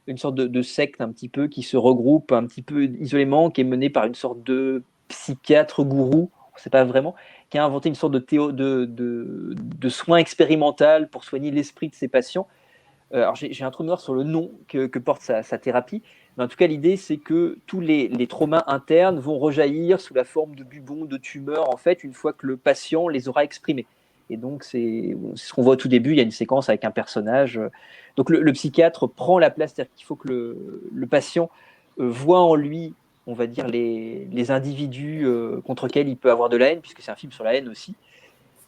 Une sorte de secte un petit peu qui se regroupe un petit peu isolément, qui est menée par une sorte de psychiatre gourou, on ne sait pas vraiment, qui a inventé une sorte de soin expérimental pour soigner l'esprit de ses patients. Alors j'ai un trou noir sur le nom que porte sa thérapie, mais en tout cas l'idée c'est que tous les traumas internes vont rejaillir sous la forme de bubons, de tumeurs, en fait, une fois que le patient les aura exprimés. Et donc c'est ce qu'on voit au tout début, il y a une séquence avec un personnage. Donc le psychiatre prend la place, c'est-à-dire qu'il faut que le patient voit en lui, on va dire, les individus contre lesquels il peut avoir de la haine, puisque c'est un film sur la haine aussi.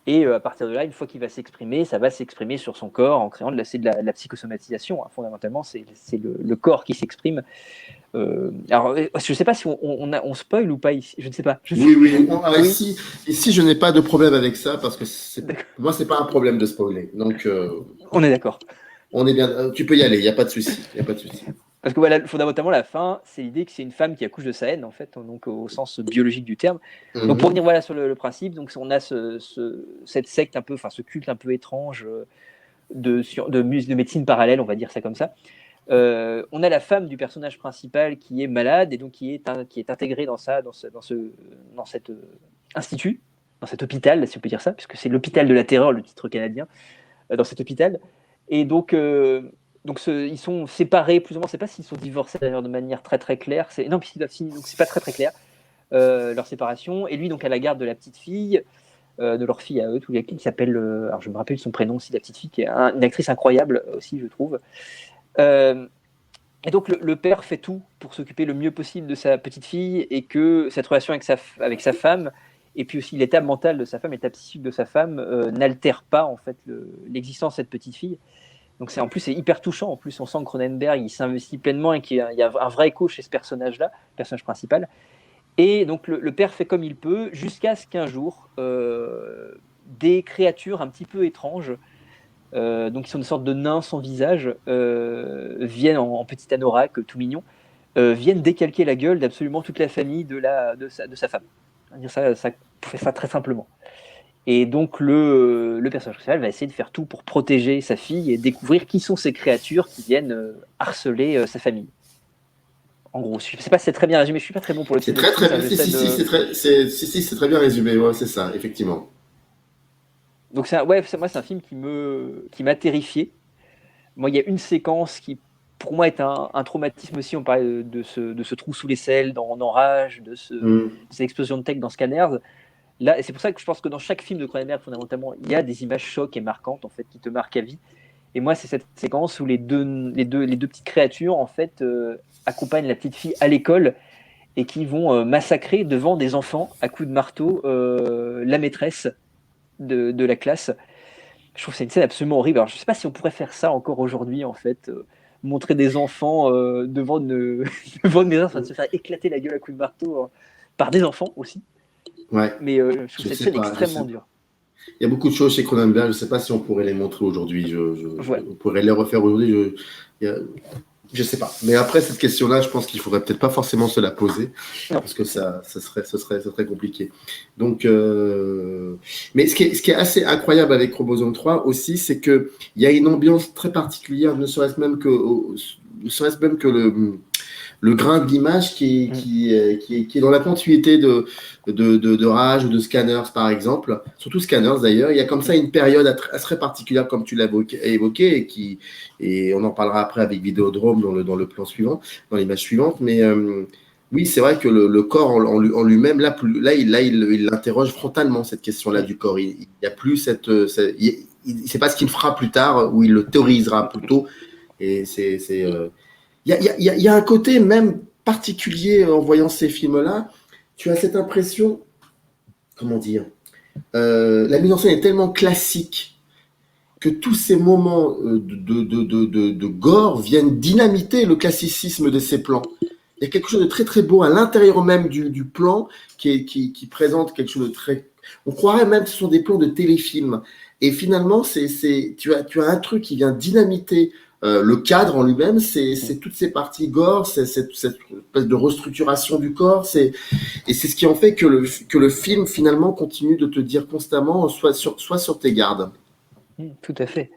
Et à partir de là, une fois qu'il va s'exprimer, ça va s'exprimer sur son corps en créant de la psychosomatisation. Hein. Fondamentalement, c'est le corps qui s'exprime. Alors, je ne sais pas si on spoil ou pas ici. Je ne sais pas. Oui. Ici, je n'ai pas de problème avec ça parce que pour moi, c'est pas un problème de spoiler. Donc, on est d'accord. On est bien. Tu peux y aller. Il n'y a pas de souci. Parce que voilà, fondamentalement, la fin, c'est l'idée que c'est une femme qui accouche de sa haine, en fait, donc au sens biologique du terme. Donc pour revenir sur le principe, donc on a cette secte un peu, enfin ce culte un peu étrange de médecine parallèle, on va dire ça comme ça. On a la femme du personnage principal qui est malade et donc qui est intégrée dans cet institut, dans cet hôpital, si on peut dire ça, puisque c'est l'hôpital de la terreur, le titre canadien, dans cet hôpital. Et donc ils sont séparés plus ou moins. Je ne sais pas s'ils sont divorcés d'ailleurs de manière très très claire. Non, puis donc c'est pas très très clair leur séparation. Et lui donc à la garde de la petite fille, de leur fille à eux, qui s'appelle, alors je me rappelle son prénom aussi, la petite fille qui est une actrice incroyable aussi, je trouve. Et donc le père fait tout pour s'occuper le mieux possible de sa petite fille et que cette relation avec sa femme et puis aussi l'état mental de sa femme, l'état psychique de sa femme n'altère pas en fait l'existence de cette petite fille. Donc en plus c'est hyper touchant. En plus on sent que Cronenberg il s'investit pleinement et qu'il y a un vrai écho chez ce personnage-là, le personnage principal. Et donc le père fait comme il peut jusqu'à ce qu'un jour des créatures un petit peu étranges, donc qui sont une sorte de nains sans visage, viennent en petit anorak tout mignon, viennent décalquer la gueule d'absolument toute la famille de sa femme. On va dire ça fait ça très simplement. Et donc le personnage principal va essayer de faire tout pour protéger sa fille et découvrir qui sont ces créatures qui viennent harceler sa famille. En gros, je ne sais pas si c'est très bien résumé, je ne suis pas très bon pour le titre. C'est très bien résumé, ouais, c'est ça, effectivement. Donc moi c'est un film qui m'a terrifié. Moi, il y a une séquence qui, pour moi, est un traumatisme aussi. On parlait de ce trou sous l'aisselle dans Rage, Mm. cette explosion de tech dans Scanners. Là, et c'est pour ça que je pense que dans chaque film de Cronenberg, fondamentalement, il y a des images chocs et marquantes, en fait, qui te marquent à vie. Et moi, c'est cette séquence où les deux petites créatures, en fait, accompagnent la petite fille à l'école et qui vont massacrer devant des enfants à coups de marteau la maîtresse de la classe. Je trouve que c'est une scène absolument horrible. Alors, je ne sais pas si on pourrait faire ça encore aujourd'hui, en fait. Montrer des enfants devant une maison en train de se faire éclater la gueule à coups de marteau par des enfants aussi. Ouais, Mais je trouve je cette sais scène pas, je sais extrêmement pas. dure. Il y a beaucoup de choses chez Cronenberg, je ne sais pas si on pourrait les montrer aujourd'hui. Voilà. On pourrait les refaire aujourd'hui. Je sais pas. Mais après, cette question-là, je pense qu'il faudrait peut-être pas forcément se la poser, Non. parce que ce serait compliqué. Donc, mais ce qui est assez incroyable avec Chromosome 3 aussi, c'est qu'il y a une ambiance très particulière, ne serait-ce même que le grain d'image qui est dans la continuité de Rage ou de Scanners, par exemple. Surtout Scanners, d'ailleurs. Il y a comme ça une période très particulière, comme tu l'as évoqué, et on en parlera après avec Vidéodrome dans le plan suivant, dans l'image suivante. Mais oui, c'est vrai que le corps en lui-même, là, il l'interroge frontalement, cette question-là du corps. Il n'y a plus c'est pas ce qu'il fera plus tard, ou il le théorisera plutôt. Et il y a un côté même particulier en voyant ces films-là. Tu as cette impression, comment dire, la mise en scène est tellement classique que tous ces moments de gore viennent dynamiter le classicisme de ces plans. Il y a quelque chose de très très beau à l'intérieur même du plan qui présente quelque chose de très... On croirait même que ce sont des plans de téléfilm. Et finalement, tu as un truc qui vient dynamiter le cadre en lui-même, c'est toutes ces parties gore, c'est cette espèce de restructuration du corps, et c'est ce qui en fait que le film finalement continue de te dire constamment soit sur tes gardes. Tout à fait.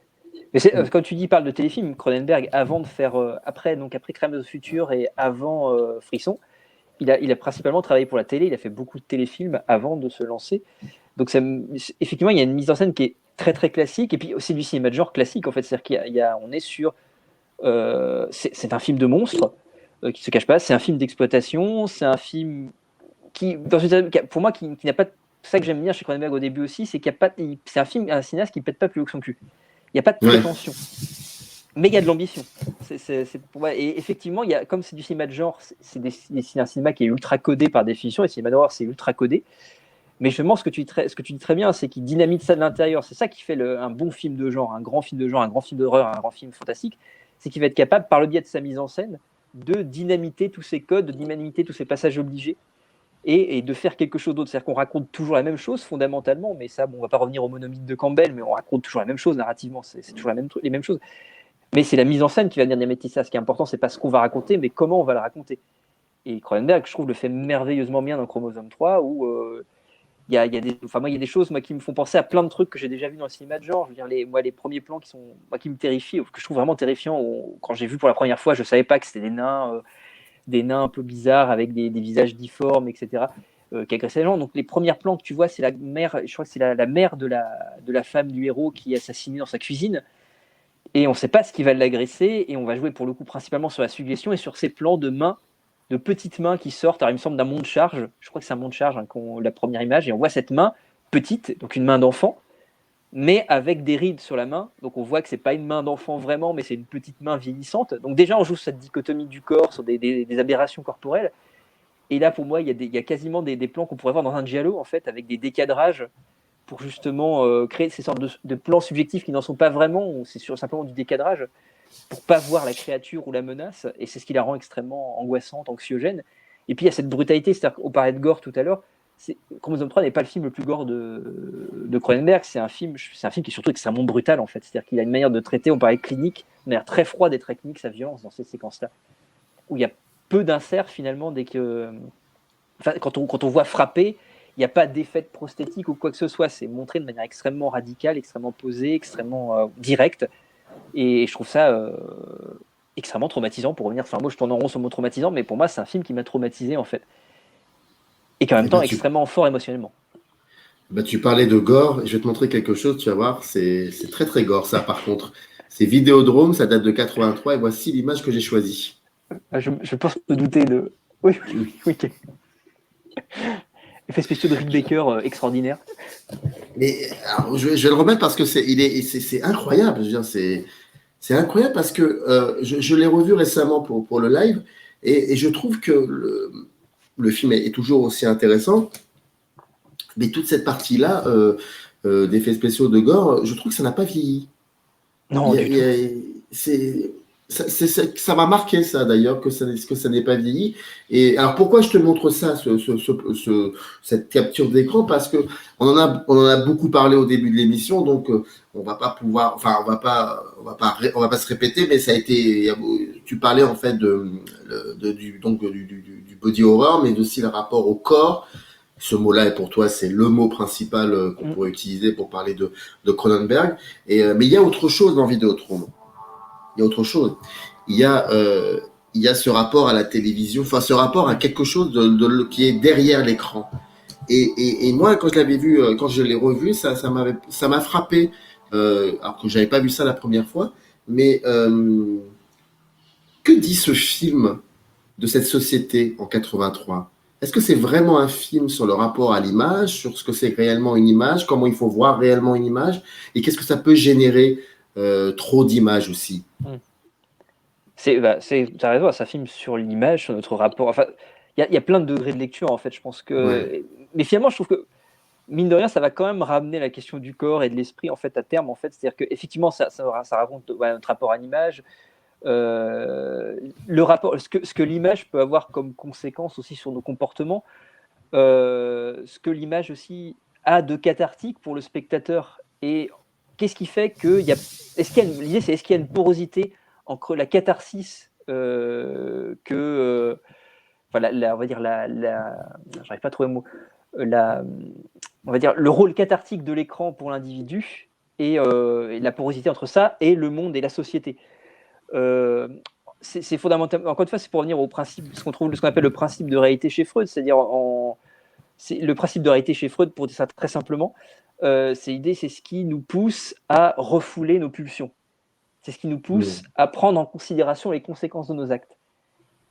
Mais quand tu dis parle de téléfilm, Cronenberg, avant de faire après Crème de Futur et avant Frisson, il a principalement travaillé pour la télé. Il a fait beaucoup de téléfilms avant de se lancer. Donc effectivement, il y a une mise en scène qui est très très classique et puis aussi du cinéma de genre classique en fait. C'est-à-dire on est sur c'est un film de monstre qui se cache pas. C'est un film d'exploitation. C'est un film pour moi qui n'a pas. C'est ça que j'aime bien chez Cronenberg au début aussi, c'est qu'il n'y a pas. C'est un cinéaste qui pète pas plus haut que son cul. Il n'y a pas de prétention. Ouais. Mais il y a de l'ambition. Et effectivement, comme c'est du cinéma de genre, c'est un cinéma qui est ultra codé par définition, et le cinéma d'horreur, c'est ultra codé. Mais justement, ce que tu dis très bien, c'est qu'il dynamite ça de l'intérieur. C'est ça qui fait un bon film de genre, un grand film de genre, un grand film d'horreur, un grand film fantastique. C'est qu'il va être capable, par le biais de sa mise en scène, de dynamiter tous ces codes, de dynamiter tous ces passages obligés, et de faire quelque chose d'autre. C'est-à-dire qu'on raconte toujours la même chose fondamentalement, mais ça, on ne va pas revenir au monomythe de Campbell, mais on raconte toujours la même chose narrativement, c'est toujours les mêmes choses. Mais c'est la mise en scène qui va venir dynamiter ça. Ce qui est important, c'est pas ce qu'on va raconter, mais comment on va le raconter. Et Cronenberg, je trouve, le fait merveilleusement bien dans Chromosome 3, où il y a des choses qui me font penser à plein de trucs que j'ai déjà vus dans le cinéma de genre. Je veux dire, les premiers plans qui me terrifient, que je trouve vraiment terrifiants, quand j'ai vu pour la première fois, je ne savais pas que c'était des nains un peu bizarres avec des visages difformes, etc., qui agressaient les gens. Donc les premiers plans que tu vois, c'est la mère, je crois que c'est la mère de la femme du héros qui est assassinée dans sa cuisine. Et on ne sait pas ce qui va l'agresser, et on va jouer pour le coup principalement sur la suggestion et sur ces plans de mains, de petites mains qui sortent. Alors il me semble d'un monte-charge, je crois que c'est un monte-charge, la première image, et on voit cette main petite, donc une main d'enfant, mais avec des rides sur la main. Donc on voit que c'est pas une main d'enfant vraiment, mais c'est une petite main vieillissante. Donc déjà on joue cette dichotomie du corps, sur des aberrations corporelles. Et là pour moi il y a quasiment des plans qu'on pourrait voir dans un giallo en fait, avec des décadrages pour justement créer ces sortes de plans subjectifs qui n'en sont pas vraiment, ou c'est simplement du décadrage pour pas voir la créature ou la menace, et c'est ce qui la rend extrêmement angoissante, anxiogène. Et puis il y a cette brutalité, c'est-à-dire qu'on parlait de gore tout à l'heure, Chromosome 3 n'est pas le film le plus gore de Cronenberg, c'est un film qui est surtout extrêmement brutal en fait, c'est-à-dire qu'il a une manière de traiter, on parlait clinique, une manière très froide et très clinique sa violence dans ces séquences-là, où il y a peu d'inserts finalement quand on voit frapper, il n'y a pas d'effet de prosthétique ou quoi que ce soit, c'est montré de manière extrêmement radicale, extrêmement posée, extrêmement directe. Et je trouve ça extrêmement traumatisant, pour revenir. Enfin, moi, je tourne en rond sur le mot traumatisant, mais pour moi, c'est un film qui m'a traumatisé, en fait. Et qui en même temps extrêmement fort émotionnellement. Bah, tu parlais de gore, et je vais te montrer quelque chose, tu vas voir, c'est très très gore ça par contre. C'est Vidéodrome, ça date de 83 et voici l'image que j'ai choisie. Ah, je pense me douter de. Oui, oui, oui. Ok. Effets spéciaux de Rick Baker extraordinaire. Mais alors, je vais le remettre parce que c'est incroyable. Je veux dire, c'est incroyable parce que je l'ai revu récemment pour le live et je trouve que le film est toujours aussi intéressant. Mais toute cette partie-là d'effets spéciaux de gore, je trouve que ça n'a pas vieilli. Non, du tout. C'est, ça m'a marqué ça d'ailleurs que ça n'ait pas vieilli. Et alors pourquoi je te montre ça, cette capture d'écran? Parce que on en a beaucoup parlé au début de l'émission, donc on va pas pouvoir, enfin on va pas se répéter, mais ça a été, tu parlais en fait du body horror, mais aussi le rapport au corps. Ce mot-là, et pour toi, c'est le mot principal qu'on pourrait utiliser pour parler de Cronenberg. Mais il y a autre chose dans Vidéotron. Il y a autre chose. Il y a ce rapport à la télévision, enfin ce rapport à quelque chose qui est derrière l'écran. Et moi, quand je l'avais vu, quand je l'ai revu, ça m'a frappé, alors que j'avais pas vu ça la première fois. Mais que dit ce film de cette société en 83? Est-ce que c'est vraiment un film sur le rapport à l'image, sur ce que c'est réellement une image, comment il faut voir réellement une image, et qu'est-ce que ça peut générer trop d'images aussi? T'as raison, ça filme sur l'image, sur notre rapport. Enfin, il y a plein de degrés de lecture en fait. Je pense que, Ouais. mais finalement, je trouve que mine de rien, ça va quand même ramener la question du corps et de l'esprit en fait à terme en fait. C'est-à-dire que effectivement, ça raconte notre rapport à l'image, le rapport, ce que l'image peut avoir comme conséquence aussi sur nos comportements, ce que l'image aussi a de cathartique pour le spectateur et qu'est-ce qui fait qu'il y a. L'idée, c'est est-ce qu'il y a une porosité entre la catharsis enfin, on va dire j'arrive pas à trouver le mot, on va dire le rôle cathartique de l'écran pour l'individu et la porosité entre ça et le monde et la société. C'est fondamental. Encore une fois, c'est pour revenir au principe, ce qu'on appelle le principe de réalité chez Freud, c'est-à-dire c'est le principe de réalité chez Freud, pour dire ça très simplement. C'est l'idée, c'est ce qui nous pousse à refouler nos pulsions. C'est ce qui nous pousse à prendre en considération les conséquences de nos actes.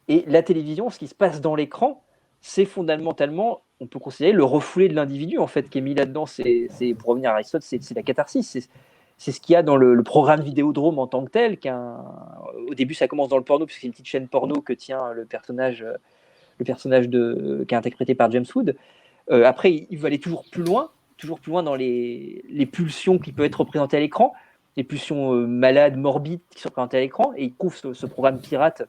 Et la télévision, ce qui se passe dans l'écran, c'est fondamentalement, on peut considérer le refoulé de l'individu en fait qui est mis là-dedans. C'est pour revenir à Aristote, c'est la catharsis. C'est ce qu'il y a dans le programme Vidéodrome en tant que tel. Au début, ça commence dans le porno, puisque c'est une petite chaîne porno que tient le personnage qui est interprété par James Wood. Après, il veut aller toujours plus loin dans les pulsions qui peuvent être représentées à l'écran, les pulsions malades, morbides qui sont représentées à l'écran, et il couvre ce programme pirate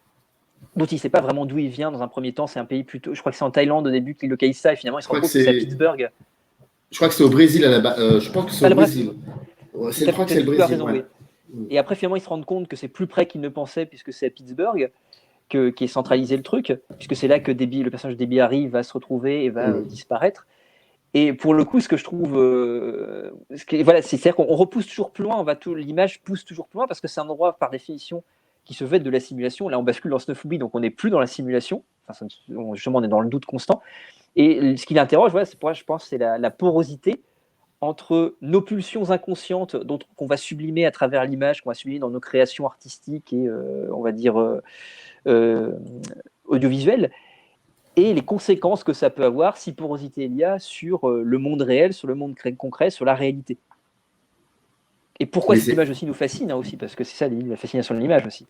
dont il ne sait pas vraiment d'où il vient dans un premier temps. C'est un pays plutôt, je crois que c'est en Thaïlande au début qu'il localise ça, et finalement il se rend compte que c'est à Pittsburgh. Je crois que c'est au Brésil à la base. Je pense que c'est au Brésil. Je crois que c'est le Brésil. Ouais. Et après, finalement, ils se rendent compte que c'est plus près qu'ils ne pensaient, puisque c'est à Pittsburgh qui est centralisé le truc, puisque c'est là que le personnage de Debbie Harry va se retrouver et va disparaître. Et pour le coup, ce que je trouve, voilà, c'est-à-dire qu'on repousse toujours plus loin, l'image pousse toujours plus loin, parce que c'est un endroit, par définition, qui se veut de la simulation. Là, on bascule dans Snuffleby, donc on n'est plus dans la simulation. Enfin, justement, on est dans le doute constant. Et ce qui l'interroge, voilà, c'est pour moi, je pense, c'est la porosité entre nos pulsions inconscientes qu'on va sublimer à travers l'image, qu'on va sublimer dans nos créations artistiques et, on va dire, audiovisuelles, et les conséquences que ça peut avoir, si porosité il y a, sur le monde réel, sur le monde concret, sur la réalité. Et pourquoi cette image aussi nous fascine, aussi, parce que c'est ça la fascination de l'image aussi.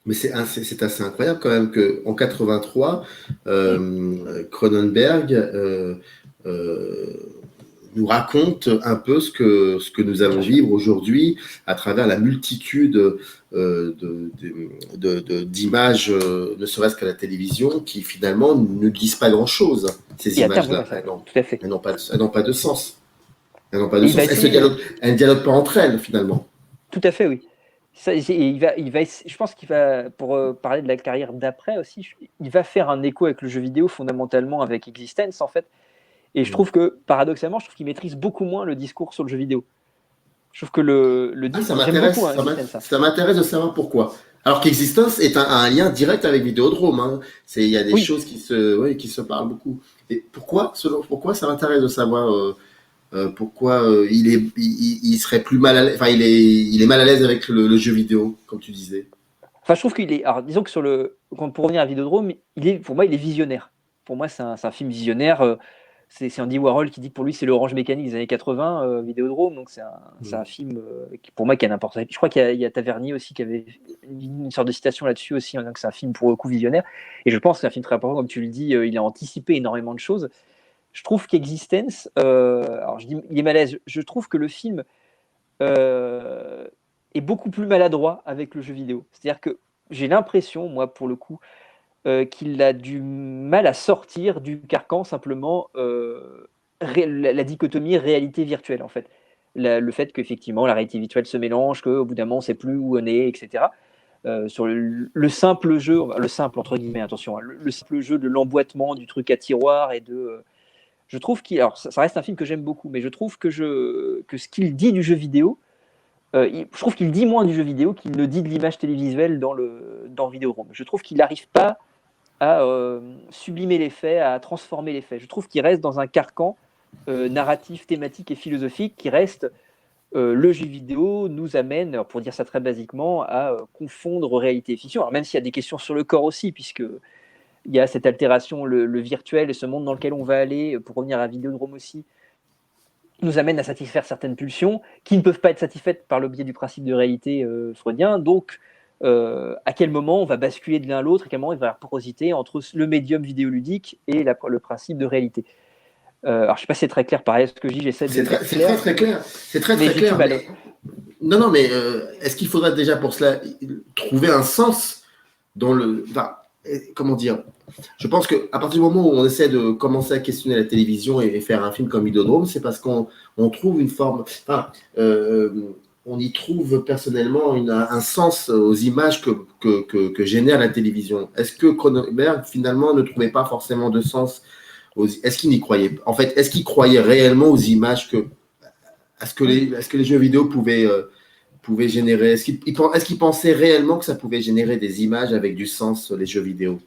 Mais c'est assez incroyable quand même qu'en 83, Cronenberg nous raconte un peu ce que nous allons vivre aujourd'hui à travers la multitude d'images, ne serait-ce qu'à la télévision, qui finalement ne disent pas grand-chose. Ces images-là, elles n'ont pas de sens. Elles n'ont pas de sens. Elles ne dialoguent pas entre elles finalement. Tout à fait, oui. Ça, je pense qu'il va, pour parler de la carrière d'après aussi, il va faire un écho avec le jeu vidéo fondamentalement avec Existence en fait. Et je trouve que, paradoxalement, qu'il maîtrise beaucoup moins le discours sur le jeu vidéo. Je trouve que le discours, ça m'intéresse de savoir pourquoi. Alors qu'Existence est un lien direct avec Vidéodrome. Hein. Il y a des choses qui se parlent beaucoup. Et pourquoi ça m'intéresse de savoir Pourquoi il serait plus mal à l'aise, enfin il est mal à l'aise avec le jeu vidéo, comme tu disais. Enfin, je trouve qu'il est. Alors, disons que pour revenir à Vidéodrome, pour moi, il est visionnaire. Pour moi, c'est un film visionnaire. C'est Andy Warhol qui dit que pour lui, c'est l'Orange Mécanique des années 80, Vidéodrome. Donc, c'est un film qui, pour moi, qui a n'importe quoi. Je crois qu'il y a Tavernier aussi qui avait une sorte de citation là-dessus aussi, en disant que c'est un film pour le coup visionnaire. Et je pense que c'est un film très important, comme tu le dis. Il a anticipé énormément de choses. Je trouve qu'Existence, alors je dis, il est malaise. Je trouve que le film est beaucoup plus maladroit avec le jeu vidéo. C'est-à-dire que j'ai l'impression, moi, pour le coup, qu'il a du mal à sortir du carcan simplement la dichotomie réalité virtuelle, en fait. Le fait qu'effectivement, la réalité virtuelle se mélange, qu'au bout d'un moment, on ne sait plus où on est, etc. Sur le simple jeu, le simple entre guillemets, attention, hein, le simple jeu de l'emboîtement du truc à tiroir et de. Je trouve qu'il. Alors, ça reste un film que j'aime beaucoup, mais je trouve que ce qu'il dit du jeu vidéo, je trouve qu'il dit moins du jeu vidéo qu'il ne dit de l'image télévisuelle dans Vidéodrome. Je trouve qu'il n'arrive pas à sublimer les faits, à transformer les faits. Je trouve qu'il reste dans un carcan narratif, thématique et philosophique qui reste le jeu vidéo nous amène, pour dire ça très basiquement, à confondre réalité et fiction. Alors même s'il y a des questions sur le corps aussi, puisque il y a cette altération, le virtuel et ce monde dans lequel on va aller, pour revenir à Vidéodrome aussi, nous amène à satisfaire certaines pulsions qui ne peuvent pas être satisfaites par le biais du principe de réalité freudien. Donc, à quel moment on va basculer de l'un à l'autre, à quel moment il va y avoir porosité entre le médium vidéoludique et le principe de réalité. Alors, je ne sais pas si c'est très clair, pareil, ce que je dis, j'essaie de faire clair. C'est très clair. C'est très clair. Mais... Non, mais est-ce qu'il faudrait déjà pour cela trouver un sens dans le... Enfin, comment dire? Je pense qu'à partir du moment où on essaie de commencer à questionner la télévision et faire un film comme Vidéodrome, c'est parce qu'on trouve une forme... Enfin, on y trouve personnellement un sens aux images que génère la télévision. Est-ce que Cronenberg, finalement, ne trouvait pas forcément de sens est-ce qu'il n'y croyait pas? En fait, est-ce qu'il croyait réellement aux images est-ce que les jeux vidéo pouvaient générer? Est-ce qu'il pensait réellement que ça pouvait générer des images avec du sens, les jeux vidéo?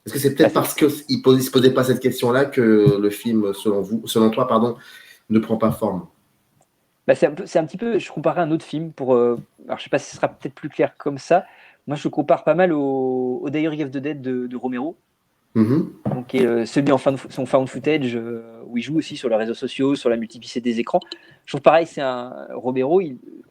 Est-ce que c'est peut-être parce qu'il ne se posait pas cette question-là que le film, selon toi, ne prend pas forme? C'est un petit peu, je comparais un autre film alors je ne sais pas si ce sera peut-être plus clair comme ça. Moi, je compare pas mal au Diary of the Dead de Romero. Donc, celui en son found footage où il joue aussi sur les réseaux sociaux, sur la multiplicité des écrans. Je trouve pareil, c'est un Romero,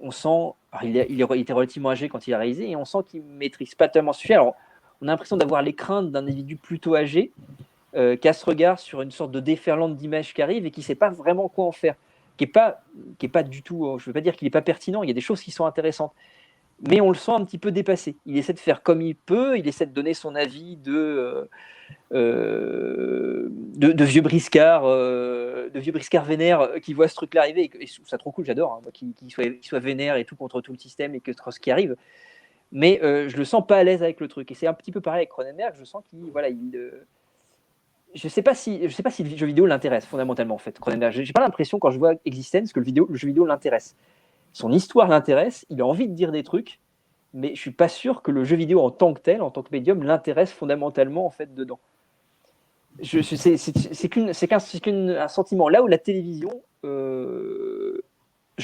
on sent, il était relativement âgé quand il a réalisé et on sent qu'il maîtrise pas tellement ce sujet. Alors, on a l'impression d'avoir les craintes d'un individu plutôt âgé qui a ce regard sur une sorte de déferlante d'images qui arrive et qui ne sait pas vraiment quoi en faire, qui est pas du tout, je ne veux pas dire qu'il n'est pas pertinent, il y a des choses qui sont intéressantes. Mais on le sent un petit peu dépassé. Il essaie de faire comme il peut, il essaie de donner son avis de vieux briscards, vénères qui voient ce truc-là arriver. Et ça trop cool, j'adore, hein, qu'il soit vénère et tout contre tout le système et que ce qui arrive. Mais je le sens pas à l'aise avec le truc. Et c'est un petit peu pareil avec Cronenberg. Je sens qu'il, voilà, je sais pas si le jeu vidéo l'intéresse fondamentalement en fait. Cronenberg, j'ai pas l'impression quand je vois Existence que le jeu vidéo l'intéresse. Son histoire l'intéresse, il a envie de dire des trucs, mais je suis pas sûr que le jeu vidéo en tant que tel, en tant que médium, l'intéresse fondamentalement en fait dedans. C'est qu'un sentiment. Là où la télévision, je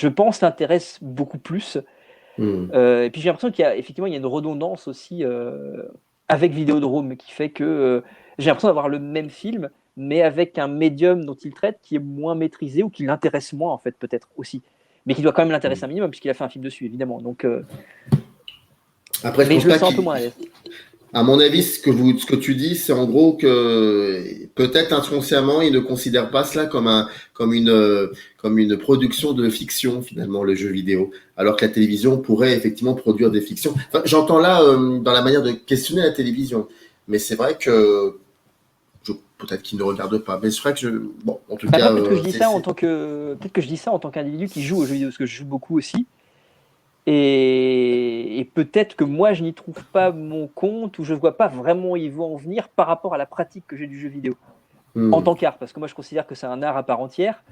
pense, l'intéresse beaucoup plus. Et puis j'ai l'impression qu'il y a effectivement une redondance aussi avec Vidéodrome qui fait que j'ai l'impression d'avoir le même film, mais avec un médium dont il traite qui est moins maîtrisé ou qui l'intéresse moins en fait peut-être aussi, mais qui doit quand même l'intéresser un minimum puisqu'il a fait un film dessus évidemment. Donc, après, mais je le sens un peu moins à l'aise. À mon avis, ce que tu dis, c'est en gros que peut-être inconsciemment, il ne considère pas cela comme une production de fiction, finalement, le jeu vidéo. Alors que la télévision pourrait effectivement produire des fictions. Enfin, j'entends là, dans la manière de questionner la télévision. Mais c'est vrai que, peut-être qu'il ne regarde pas. Mais c'est vrai que bon, en tout cas. Peut-être que je dis ça en tant qu'individu qui joue aux jeux vidéo, parce que je joue beaucoup aussi. Et peut-être que moi, je n'y trouve pas mon compte ou je ne vois pas vraiment où ils vont en venir par rapport à la pratique que j'ai du jeu vidéo en tant qu'art. Parce que moi, je considère que c'est un art à part entière.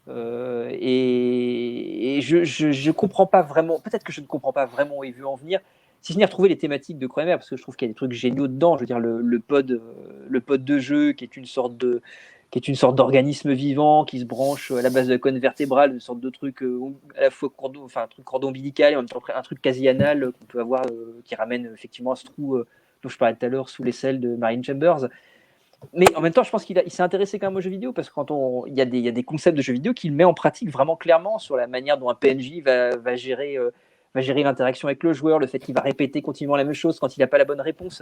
Et je comprends pas vraiment, peut-être que je ne comprends pas vraiment où il veut en venir. Si je n'ai retrouvé les thématiques de Cronenberg, parce que je trouve qu'il y a des trucs géniaux dedans. Je veux dire, le pod de jeu qui est une sorte qui est une sorte d'organisme vivant qui se branche à la base de la colonne vertébrale, une sorte de truc à la fois un truc cordon ombilical et en même temps un truc quasi anal qu'on peut avoir qui ramène effectivement à ce trou dont je parlais tout à l'heure sous l'aisselle de Marine Chambers. Mais en même temps, je pense qu'il s'est intéressé quand même aux jeux vidéo parce que il y a des concepts de jeux vidéo qu'il met en pratique vraiment clairement sur la manière dont un PNJ va gérer l'interaction avec le joueur, le fait qu'il va répéter continuellement la même chose quand il n'a pas la bonne réponse.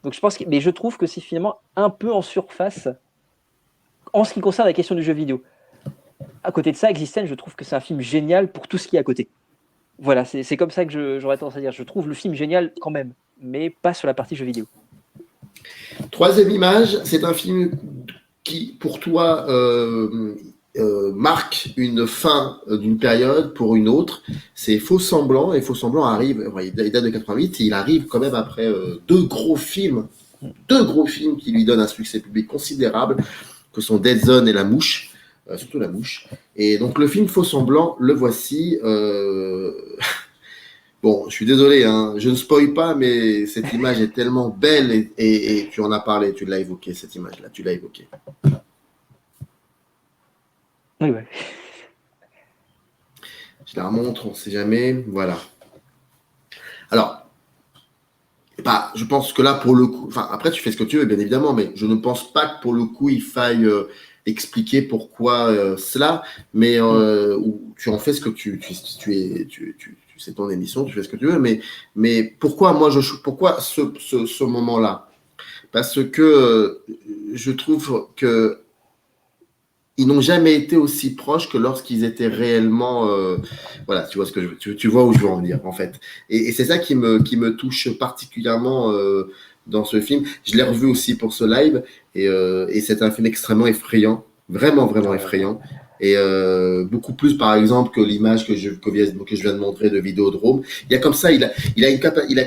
Donc mais je trouve que c'est finalement un peu en surface en ce qui concerne la question du jeu vidéo. À côté de ça, Existence, je trouve que c'est un film génial pour tout ce qui est à côté. Voilà, c'est comme ça que j'aurais tendance à dire. Je trouve le film génial quand même, mais pas sur la partie jeu vidéo. Troisième image, c'est un film qui, pour toi, marque une fin d'une période pour une autre. C'est Faux Semblant, et Faux Semblant arrive, il date de 88, et il arrive quand même après deux gros films qui lui donnent un succès public considérable, que sont Dead Zone et La Mouche, surtout La Mouche. Et donc le film Faux Semblant, le voici. Bon, je suis désolé, hein, je ne spoil pas, mais cette image est tellement belle et tu en as parlé, tu l'as évoqué, cette image-là, tu l'as évoquée. Oui, ouais. Je la remontre, on ne sait jamais, voilà. Alors, je pense que là, pour le coup, enfin, après, tu fais ce que tu veux, bien évidemment, mais je ne pense pas que pour le coup, il faille expliquer pourquoi cela, mais tu en fais ce que c'est ton émission, tu fais ce que tu veux, mais pourquoi pourquoi ce moment-là? Parce que je trouve que ils n'ont jamais été aussi proches que lorsqu'ils étaient réellement, voilà, tu vois tu vois où je veux en venir en fait. Et c'est ça qui me touche particulièrement dans ce film. Je l'ai revu aussi pour ce live et c'est un film extrêmement effrayant, vraiment effrayant. Et beaucoup plus par exemple que l'image que je viens de montrer de Vidéodrome. Il y a comme ça,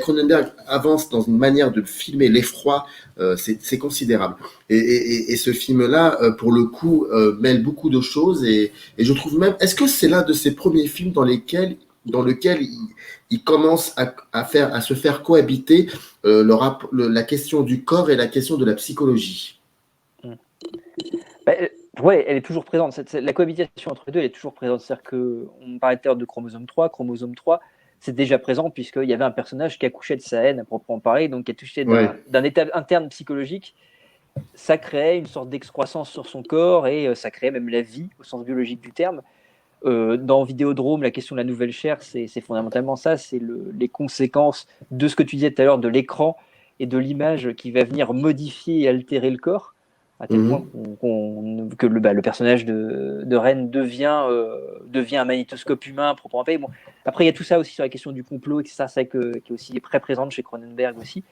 Cronenberg avance dans une manière de filmer l'effroi, c'est considérable. Et ce film-là, pour le coup, mêle beaucoup de choses et je trouve même, est-ce que c'est l'un de ses premiers films dans lequel il commence à se faire cohabiter la question du corps et la question de la psychologie? Ouais, elle est toujours présente. La cohabitation entre les deux, elle est toujours présente. C'est-à-dire qu'on parlait tout à l'heure de chromosome 3. Chromosome 3, c'est déjà présent puisqu'il y avait un personnage qui accouchait de sa haine, à proprement parler, donc qui a touché d'un état interne psychologique. Ça créait une sorte d'excroissance sur son corps et ça créait même la vie au sens biologique du terme. Dans Vidéodrome, la question de la nouvelle chair, c'est fondamentalement ça. C'est les conséquences de ce que tu disais tout à l'heure, de l'écran et de l'image qui va venir modifier et altérer le corps, à tel point que le personnage de Ren devient un magnétoscope humain proprement parlé. Bon. Après, il y a tout ça aussi sur la question du complot, etc. C'est ça qui est aussi très présente chez Cronenberg aussi,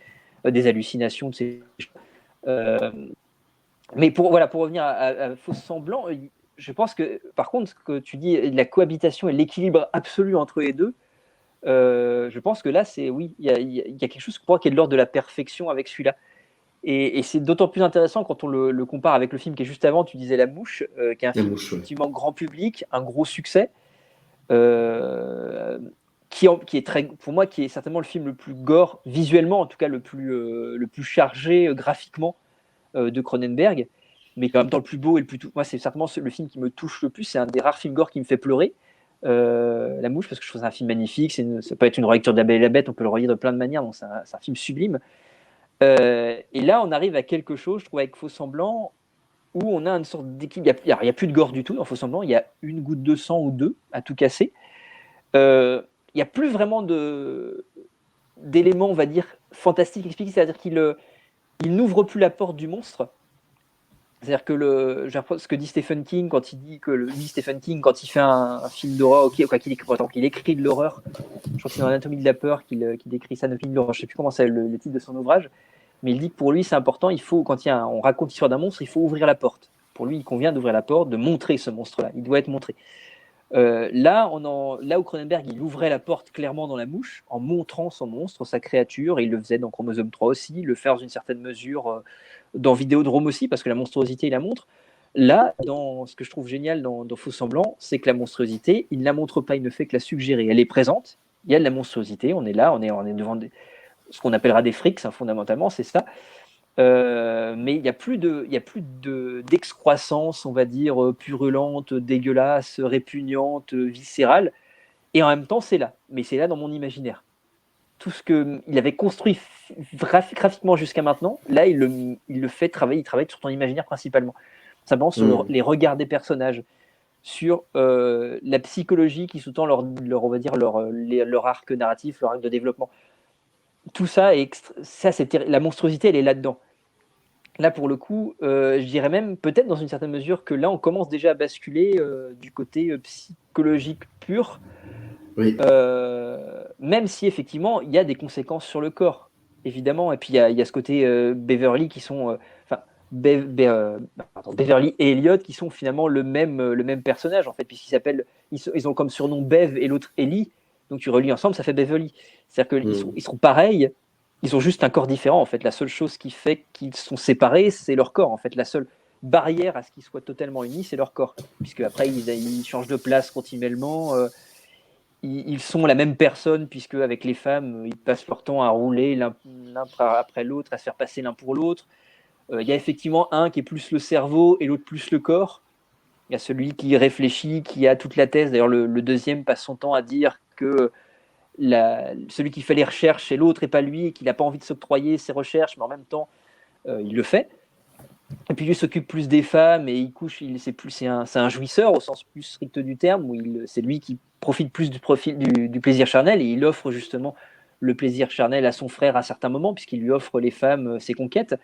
des hallucinations de ces mais pour revenir à Faux Semblant, je pense que, par contre, ce que tu dis, la cohabitation et l'équilibre absolu entre les deux, je pense que là, il y a quelque chose qui est de l'ordre de la perfection avec celui-là. Et c'est d'autant plus intéressant quand on le compare avec le film qui est juste avant, tu disais La Mouche, qui est un film effectivement grand public, un gros succès, qui est pour moi, qui est certainement le film le plus gore, visuellement en tout cas, le plus chargé graphiquement de Cronenberg, mais quand même temps le plus beau et le plus moi c'est certainement le film qui me touche le plus. C'est un des rares films gore qui me fait pleurer, La Mouche, parce que je trouve que c'est un film magnifique. Ça peut être une relecture de La Belle et la Bête, on peut le relire de plein de manières, donc c'est un film sublime. Et là on arrive à quelque chose, je trouve, avec Faux Semblant, où on a une sorte d'équilibre. Il n'y a plus de gore du tout dans Faux Semblant, il y a une goutte de sang ou deux à tout casser. Il n'y a plus vraiment d'éléments, on va dire, fantastiques expliqués, c'est-à-dire qu'il n'ouvre plus la porte du monstre. C'est-à-dire que ce que dit Stephen King quand il fait un film d'horreur, qu'il écrit de l'horreur, je crois que c'est dans Anatomie de la peur qu'il décrit ça, Anatomie de l'horreur, je ne sais plus comment c'est le titre de son ouvrage, mais il dit que pour lui c'est important, quand on raconte l'histoire d'un monstre, il faut ouvrir la porte. Pour lui, il convient d'ouvrir la porte, de montrer ce monstre-là, il doit être montré. Là où Cronenberg il ouvrait la porte clairement dans La Mouche en montrant son monstre, sa créature, et il le faisait dans Chromosome 3 aussi, il le fait dans une certaine mesure dans Vidéodrome aussi, parce que la monstruosité il la montre. Là, ce que je trouve génial dans Faux Semblant, c'est que la monstruosité, il ne la montre pas, il ne fait que la suggérer. Elle est présente, il y a de la monstruosité, on est là, on est devant ce qu'on appellera des frics, hein, fondamentalement, c'est ça. Mais il n'y a plus d'excroissance, on va dire, purulente, dégueulasse, répugnante, viscérale. Et en même temps, c'est là. Mais c'est là dans mon imaginaire. Tout ce qu'il avait construit graphiquement jusqu'à maintenant, là, il le fait travailler. Il travaille sur ton imaginaire principalement. Simplement sur les regards des personnages, sur la psychologie qui sous-tend on va dire leur arc narratif, leur arc de développement. Tout ça, la monstruosité, elle est là-dedans. Là, pour le coup, je dirais même, peut-être dans une certaine mesure, que là, on commence déjà à basculer du côté psychologique pur, Oui. même si effectivement, il y a des conséquences sur le corps, évidemment. Et puis, il y a ce côté Beverly qui sont. Beverly et Elliot qui sont finalement le même personnage, en fait, puisqu'ils s'appellent. Ils ont comme surnom Bev et l'autre Ellie. Donc, tu relis ensemble, ça fait Beverly. C'est-à-dire qu'ils seront pareils. Ils ont juste un corps différent, en fait. La seule chose qui fait qu'ils sont séparés, c'est leur corps, en fait. La seule barrière à ce qu'ils soient totalement unis, c'est leur corps. Puisque après, ils changent de place continuellement. Ils sont la même personne, puisque avec les femmes, ils passent leur temps à rouler l'un après l'autre, à se faire passer l'un pour l'autre. Il y a effectivement un qui est plus le cerveau et l'autre plus le corps. Il y a celui qui réfléchit, qui a toute la thèse. D'ailleurs, le deuxième passe son temps à dire que celui qui fait les recherches, c'est l'autre et pas lui, et qu'il n'a pas envie de s'octroyer ses recherches, mais en même temps, il le fait. Et puis lui s'occupe plus des femmes et il couche, c'est un jouisseur au sens plus strict du terme, où c'est lui qui profite plus du plaisir charnel, et il offre justement le plaisir charnel à son frère à certains moments, puisqu'il lui offre les femmes, ses conquêtes.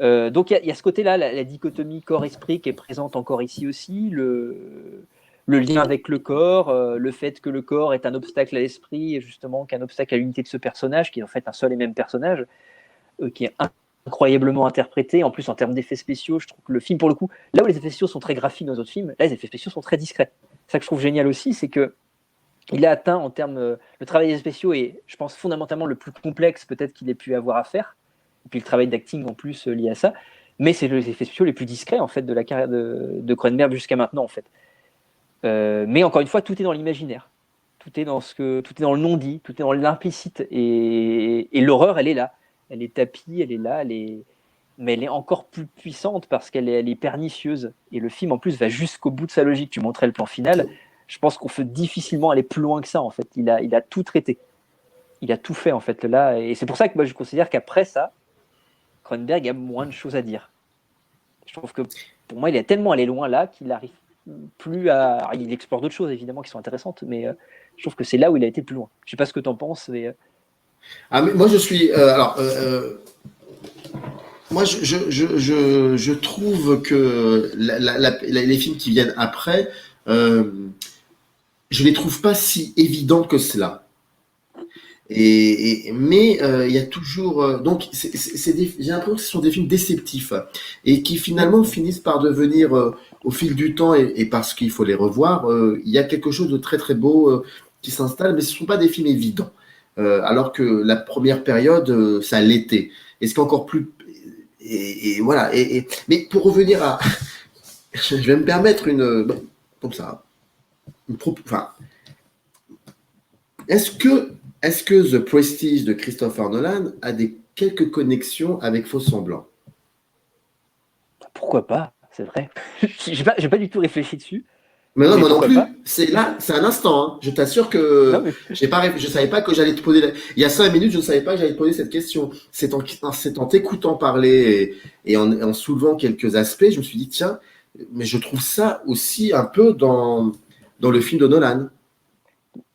Donc il y a ce côté-là, la dichotomie corps-esprit qui est présente encore ici aussi, le lien avec le corps, le fait que le corps est un obstacle à l'esprit et justement qu'un obstacle à l'unité de ce personnage, qui est en fait un seul et même personnage, qui est incroyablement interprété. En plus, en termes d'effets spéciaux, je trouve que le film, pour le coup, là où les effets spéciaux sont très graphiques dans les autres films, là, les effets spéciaux sont très discrets. C'est ça que je trouve génial aussi, c'est que il a atteint en termes. Le travail des effets spéciaux est, je pense, fondamentalement le plus complexe peut-être qu'il ait pu avoir à faire. Et puis le travail d'acting en plus lié à ça. Mais c'est les effets spéciaux les plus discrets en fait de la carrière de Cronenberg jusqu'à maintenant en fait. Mais encore une fois, tout est dans l'imaginaire. Tout est dans le non-dit, tout est dans l'implicite. Et l'horreur, elle est là. Elle est tapie, elle est là, mais elle est encore plus puissante parce qu'elle est pernicieuse. Et le film, en plus, va jusqu'au bout de sa logique. Tu montrais le plan final. Je pense qu'on peut difficilement aller plus loin que ça, en fait. Il a tout traité. Il a tout fait, en fait, là. Et c'est pour ça que moi, je considère qu'après ça, Cronenberg a moins de choses à dire. Je trouve que, pour moi, il est tellement allé loin là qu'il arrive plus à. Alors, il explore d'autres choses, évidemment, qui sont intéressantes, mais je trouve que c'est là où il a été plus loin. Je sais pas ce que tu en penses, mais... Ah, mais moi, je suis. Moi, je trouve que les films qui viennent après, je les trouve pas si évidents que cela. Mais il y a toujours. Donc, j'ai l'impression que ce sont des films déceptifs et qui finalement finissent par devenir, au fil du temps et parce qu'il faut les revoir, il y a quelque chose de très très beau qui s'installe, mais ce ne sont pas des films évidents. Alors que la première période, ça l'était. Et ce qui est encore plus. Et voilà. Mais pour revenir à. Je vais me permettre comme ça. Enfin. Est-ce que The Prestige de Christopher Nolan a quelques connexions avec Faux Semblants? Pourquoi pas, c'est vrai. J'ai pas du tout réfléchi dessus. Mais non, moi non plus. C'est un instant. Hein. Je t'assure que non, mais... je savais pas que j'allais te poser. Il y a 5 minutes, je ne savais pas que j'allais te poser cette question. C'est en t'écoutant parler et en soulevant quelques aspects, je me suis dit tiens, mais je trouve ça aussi un peu dans le film de Nolan.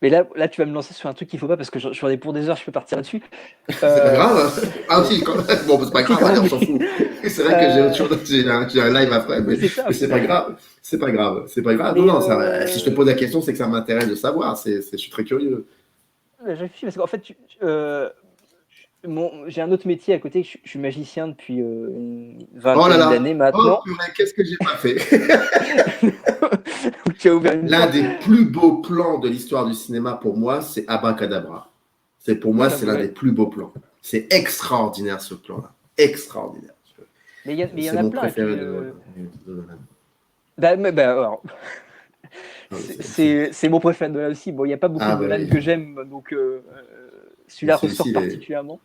Mais là, tu vas me lancer sur un truc qu'il faut pas parce que j'en ai pour des heures, je peux partir là-dessus. C'est pas grave. Ah oui, bon, c'est pas grave, allez, on s'en fout. C'est vrai que j'ai un live après, mais c'est pas grave. C'est pas grave. C'est pas grave. Non, si je te pose la question, c'est que ça m'intéresse de savoir. Je suis très curieux. Je réfléchis parce qu'en fait, j'ai un autre métier à côté. Je suis magicien depuis une vingtaine d'années maintenant. Oh, qu'est-ce que j'ai pas fait? L'un des plus beaux plans de l'histoire du cinéma pour moi, c'est Abracadabra. Pour moi, c'est l'un des plus beaux plans. C'est extraordinaire ce plan-là. Extraordinaire. Mais il y en a mon plein. Préféré de Nolan. Alors, c'est mon préféré de Nolan aussi. Bon, il n'y a pas beaucoup de Nolan que j'aime, donc celui-là ressort particulièrement.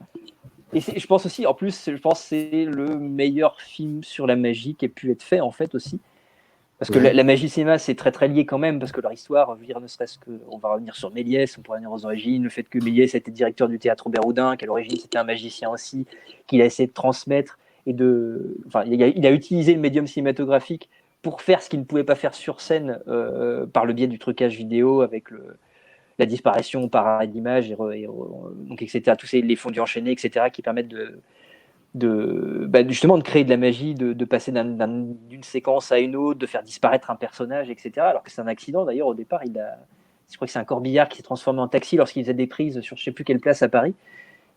Et je pense aussi, en plus, je pense que c'est le meilleur film sur la magie qui ait pu être fait, en fait, aussi. Parce que Ouais. la magie cinéma, c'est très très lié quand même, parce que leur histoire, je veux dire, ne serait-ce que, on va revenir sur Méliès, on pourrait revenir aux origines, le fait que Méliès a été directeur du théâtre Robert Houdin, qu'à l'origine c'était un magicien aussi, qu'il a essayé de transmettre enfin, il a utilisé le médium cinématographique pour faire ce qu'il ne pouvait pas faire sur scène par le biais du trucage vidéo avec la disparition par arrêt d'image donc etc. Tous les fondus enchaînés, etc. qui permettent justement de créer de la magie, de passer d'une séquence à une autre, de faire disparaître un personnage, etc. Alors que c'est un accident d'ailleurs au départ. Je crois que c'est un corbillard qui s'est transformé en taxi lorsqu'il faisait des prises sur je ne sais plus quelle place à Paris.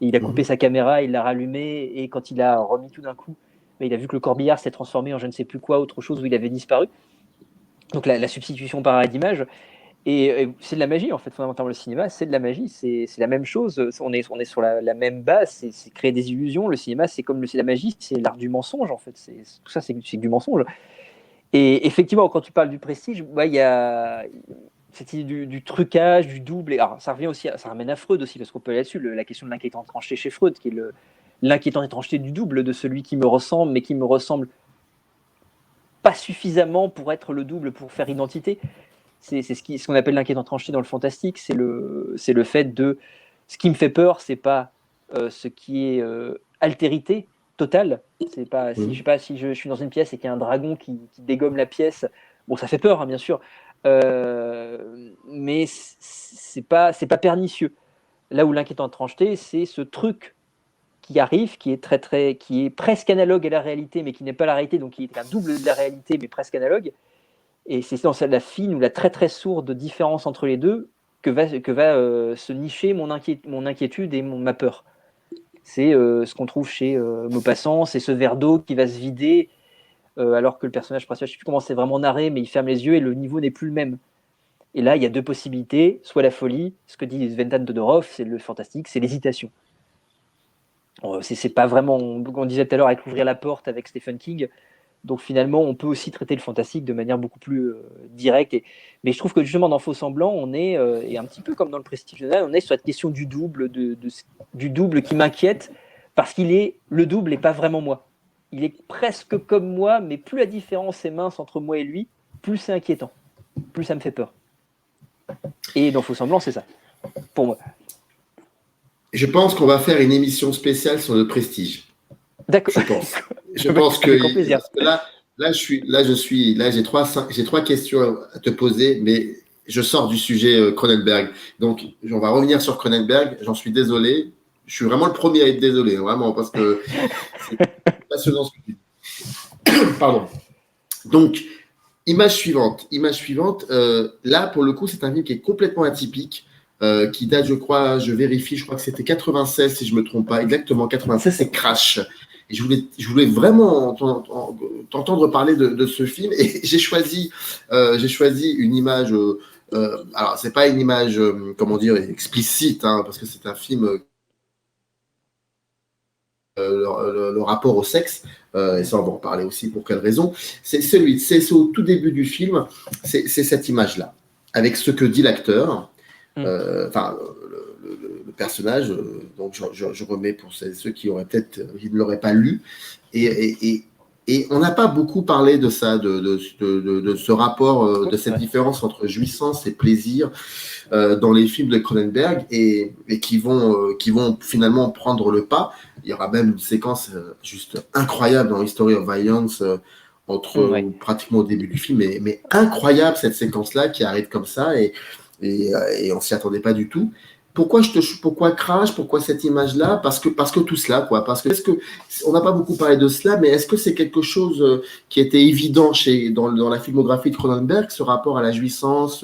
Et il a coupé sa caméra, il l'a rallumée et quand il a remis tout d'un coup, il a vu que le corbillard s'est transformé en je ne sais plus quoi, autre chose où il avait disparu. Donc la substitution par arrêt d'image. Et c'est de la magie, en fait, fondamentalement, le cinéma, c'est de la magie, c'est la même chose, on est sur la même base, c'est créer des illusions, le cinéma, c'est comme la magie, c'est l'art du mensonge, en fait, tout ça, c'est du mensonge. Et effectivement, quand tu parles du prestige, il y a cette idée du trucage, du double, et alors, ça ramène à Freud aussi, parce qu'on peut aller là-dessus, la question de l'inquiétant tranché chez Freud, qui est l'inquiétant étrangeté du double de celui qui me ressemble, mais qui me ressemble pas suffisamment pour être le double, pour faire identité. C'est ce qu'on appelle l'inquiétant tranché dans le fantastique, c'est le fait de ce qui me fait peur, c'est pas ce qui est altérité totale. C'est pas si je sais pas si je suis dans une pièce et qu'il y a un dragon qui dégomme la pièce. Bon, ça fait peur, hein, bien sûr, mais c'est pas pernicieux. Là où l'inquiétant trancheté, c'est ce truc qui arrive, qui est presque analogue à la réalité, mais qui n'est pas la réalité, donc qui est un double de la réalité, mais presque analogue. Et c'est dans la fine ou la très très sourde différence entre les deux que va se nicher mon inquiétude et ma peur. C'est ce qu'on trouve chez Maupassant, c'est ce verre d'eau qui va se vider alors que le personnage principal, je ne sais plus comment c'est vraiment narré, mais il ferme les yeux et le niveau n'est plus le même. Et là, il y a deux possibilités, soit la folie, ce que dit Sventan Todorov, c'est le fantastique, c'est l'hésitation. C'est pas vraiment, on disait tout à l'heure avec l'ouvrir la porte avec Stephen King. Donc finalement, on peut aussi traiter le fantastique de manière beaucoup plus directe. Mais je trouve que justement dans Faux Semblant, on est, et un petit peu comme dans le Prestige, on est sur cette question du double, du double qui m'inquiète, parce qu'il est le double et pas vraiment moi. Il est presque comme moi, mais plus la différence est mince entre moi et lui, plus c'est inquiétant, plus ça me fait peur. Et dans Faux Semblant, c'est ça, pour moi. Je pense qu'on va faire une émission spéciale sur le Prestige. D'accord. Je pense que j'ai trois questions à te poser, mais je sors du sujet Cronenberg. Donc, on va revenir sur Cronenberg. J'en suis désolé. Je suis vraiment le premier à être désolé, vraiment, parce que c'est passionnant ce que tu dis. Pardon. Donc, image suivante. Là, pour le coup, c'est un film qui est complètement atypique. Qui date, je crois que c'était 96, si je ne me trompe pas, exactement 96, c'est Crash. Et je voulais vraiment t'entendre parler de ce film. Et j'ai choisi une image. Alors, c'est pas une image, comment dire, explicite, hein, parce que c'est un film. Le rapport au sexe, et ça on va en parler aussi pour quelle raison. C'est au tout début du film, c'est cette image-là, avec ce que dit l'acteur. Enfin, le personnage, donc je remets pour ceux qui ne l'auraient pas lu, et on n'a pas beaucoup parlé de ça, de ce rapport, de cette différence entre jouissance et plaisir dans les films de Cronenberg, et qui vont finalement prendre le pas. Il y aura même une séquence juste incroyable dans History of Violence, pratiquement au début du film, mais incroyable cette séquence-là qui arrive comme ça, et on s'y attendait pas du tout. Pourquoi Crash, pourquoi cette image-là? Parce que tout cela, quoi. Parce que on n'a pas beaucoup parlé de cela, mais est-ce que c'est quelque chose qui était évident dans la filmographie de Cronenberg, ce rapport à la jouissance,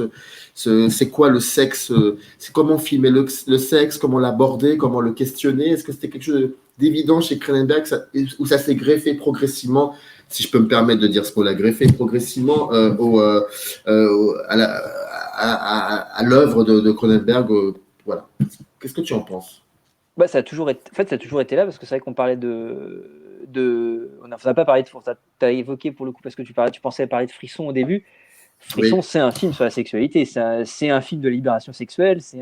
c'est quoi le sexe, c'est comment filmer le sexe, comment l'aborder, comment le questionner? Est-ce que c'était quelque chose d'évident chez Cronenberg, où ça s'est greffé progressivement, si je peux me permettre de dire ce qu'on a greffé progressivement à l'œuvre de Cronenberg, voilà. Qu'est-ce que tu en penses? Ça a toujours été là, parce que c'est vrai qu'on parlait on n'a pas parlé de tu as évoqué pour le coup, parce que tu pensais parler de Frisson au début. Frisson, oui. C'est un film sur la sexualité, c'est un film de libération sexuelle, c'est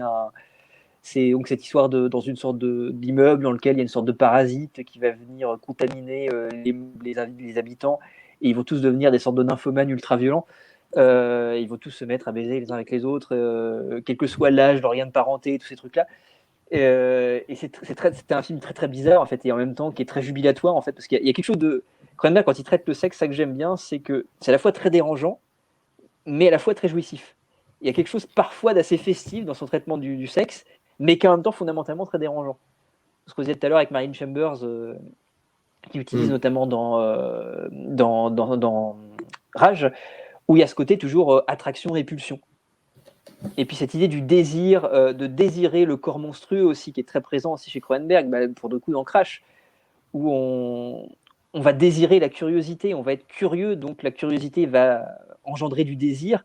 C'est donc cette histoire dans une sorte d'immeuble dans lequel il y a une sorte de parasite qui va venir contaminer les habitants, et ils vont tous devenir des sortes de nymphomanes ultra violents. Ils vont tous se mettre à baiser les uns avec les autres, quel que soit l'âge, leur lien de parenté, tous ces trucs-là. Et c'était un film très très bizarre en fait, et en même temps qui est très jubilatoire en fait, parce qu'il y a quelque chose de Cronenberg, quand il traite le sexe, ça que j'aime bien, c'est que c'est à la fois très dérangeant, mais à la fois très jouissif. Il y a quelque chose parfois d'assez festif dans son traitement du sexe, mais qui en même temps fondamentalement très dérangeant. Ce que vous disiez tout à l'heure avec Marine Chambers, qui utilise notamment dans Rage, où il y a ce côté toujours attraction-répulsion. Et puis cette idée du désir, de désirer le corps monstrueux aussi, qui est très présent aussi chez Cronenberg, pour de coups dans Crash, où on va désirer la curiosité, on va être curieux, donc la curiosité va engendrer du désir,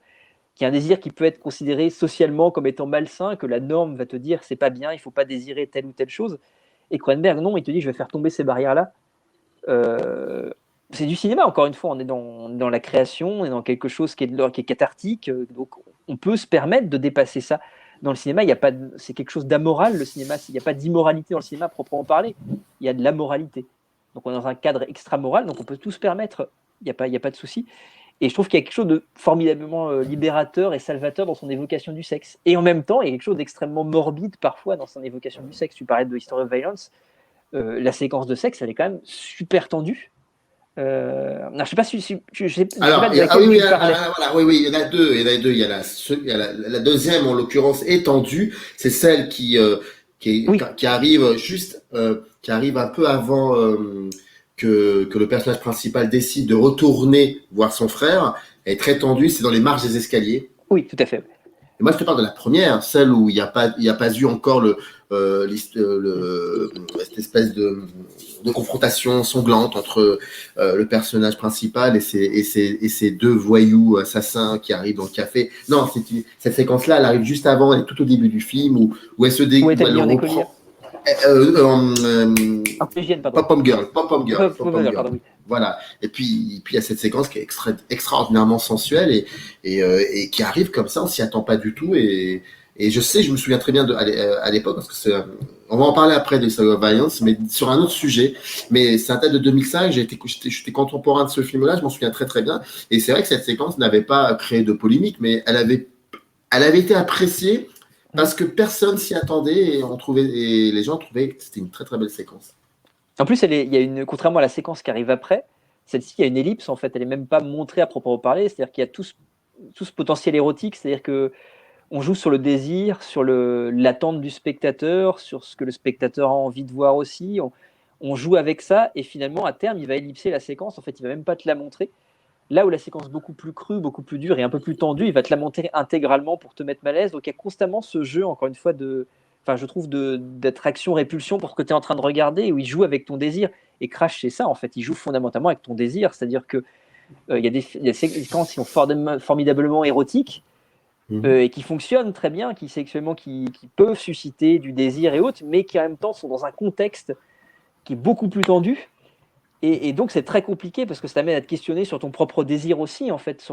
qui est un désir qui peut être considéré socialement comme étant malsain, que la norme va te dire c'est pas bien, il faut pas désirer telle ou telle chose. Et Cronenberg, non, il te dit je vais faire tomber ces barrières-là. C'est du cinéma, encore une fois, on est dans la création, on est dans quelque chose qui est cathartique, donc on peut se permettre de dépasser ça. Dans le cinéma, c'est quelque chose d'amoral, le cinéma, il n'y a pas d'immoralité dans le cinéma à proprement parler, il y a de l'amoralité. Donc on est dans un cadre extra-moral, donc on peut tout se permettre, il n'y a pas de souci. Et je trouve qu'il y a quelque chose de formidablement libérateur et salvateur dans son évocation du sexe. Et en même temps, il y a quelque chose d'extrêmement morbide parfois dans son évocation du sexe. Tu parlais de History of Violence, la séquence de sexe, elle est quand même super tendue. Non, je ne sais pas si je sais Alors, pas de laquelle oui, tu parlais. voilà, oui, il y en a deux. Il y a la deuxième, en l'occurrence, étendue. C'est celle qui arrive qui arrive un peu avant que le personnage principal décide de retourner voir son frère. Elle est très tendue, c'est dans les marches des escaliers. Oui, tout à fait. Et moi, je te parle de la première, celle où il n'y a pas eu encore cette espèce de confrontation sanglante entre le personnage principal et ces deux voyous assassins qui arrivent dans le café. Non, cette séquence-là, elle arrive juste avant, elle est tout au début du film où elle se où elle reprend. Pom-Pom Girl. Pardon, oui. Voilà. Et puis il y a cette séquence qui est extraordinairement sensuelle et qui arrive comme ça, on s'y attend pas du tout. Et je me souviens très bien à l'époque, parce que on va en parler après de History of Violence, mais sur un autre sujet. Mais c'est un date de 2005, j'étais contemporain de ce film-là, je m'en souviens très très bien. Et c'est vrai que cette séquence n'avait pas créé de polémique, mais elle avait été appréciée parce que personne s'y attendait et les gens trouvaient que c'était une très très belle séquence. En plus, contrairement à la séquence qui arrive après, celle-ci, il y a une ellipse en fait. Elle n'est même pas montrée à proprement parler. C'est-à-dire qu'il y a tout ce potentiel érotique. C'est-à-dire que on joue sur le désir, sur l'attente du spectateur, sur ce que le spectateur a envie de voir aussi. On joue avec ça et finalement, à terme, il va ellipser la séquence. En fait, il va même pas te la montrer. Là où la séquence beaucoup plus crue, beaucoup plus dure et un peu plus tendue, il va te la montrer intégralement pour te mettre mal à l'aise. Donc il y a constamment ce jeu, encore une fois, je trouve d'attraction-répulsion pour ce que tu es en train de regarder, où il joue avec ton désir. Et Crash, c'est ça, en fait. Il joue fondamentalement avec ton désir. C'est-à-dire que il y a des séquences qui sont formidablement érotiques et qui fonctionnent très bien, qui sexuellement, qui peuvent susciter du désir et autres, mais qui en même temps sont dans un contexte qui est beaucoup plus tendu. Et donc, c'est très compliqué parce que ça t'amène à te questionner sur ton propre désir aussi, en fait,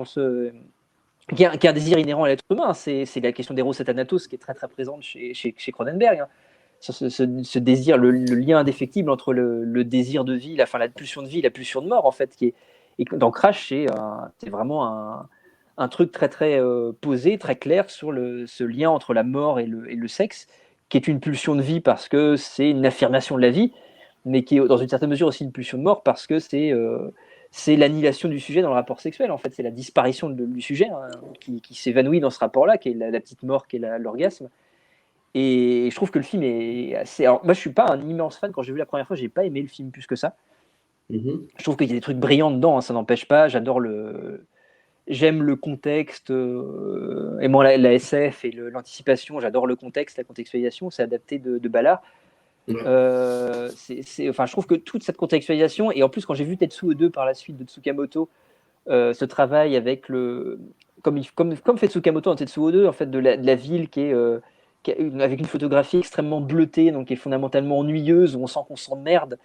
qui est un désir inhérent à l'être humain. C'est la question d'Eros et Thanatos qui est très, très présente chez Cronenberg. Hein. Sur ce désir, le lien indéfectible entre le désir de vie, la pulsion de vie, la pulsion de mort, en fait. Et dans Crash, c'est vraiment un truc très, très posé, très clair sur ce lien entre la mort et le sexe, qui est une pulsion de vie parce que c'est une affirmation de la vie, mais qui est dans une certaine mesure aussi une pulsion de mort parce que c'est l'annihilation du sujet dans le rapport sexuel. En fait, c'est la disparition du sujet qui s'évanouit dans ce rapport-là, qui est la petite mort, qui est l'orgasme. Et je trouve que le film est assez... Alors, moi, je suis pas un immense fan. Quand j'ai vu la première fois, j'ai pas aimé le film plus que ça. Je trouve qu'il y a des trucs brillants dedans, hein, ça n'empêche pas. J'aime le contexte, aimant la SF et l'anticipation. J'adore le contexte, la contextualisation. C'est adapté de Ballard. Je trouve que toute cette contextualisation, et en plus quand j'ai vu Tetsuo 2 par la suite de Tsukamoto, ce travail avec comme fait Tsukamoto dans Tetsuo 2, en fait, de la ville avec une photographie extrêmement bleutée, donc qui est fondamentalement ennuyeuse, où on sent qu'on s'emmerde,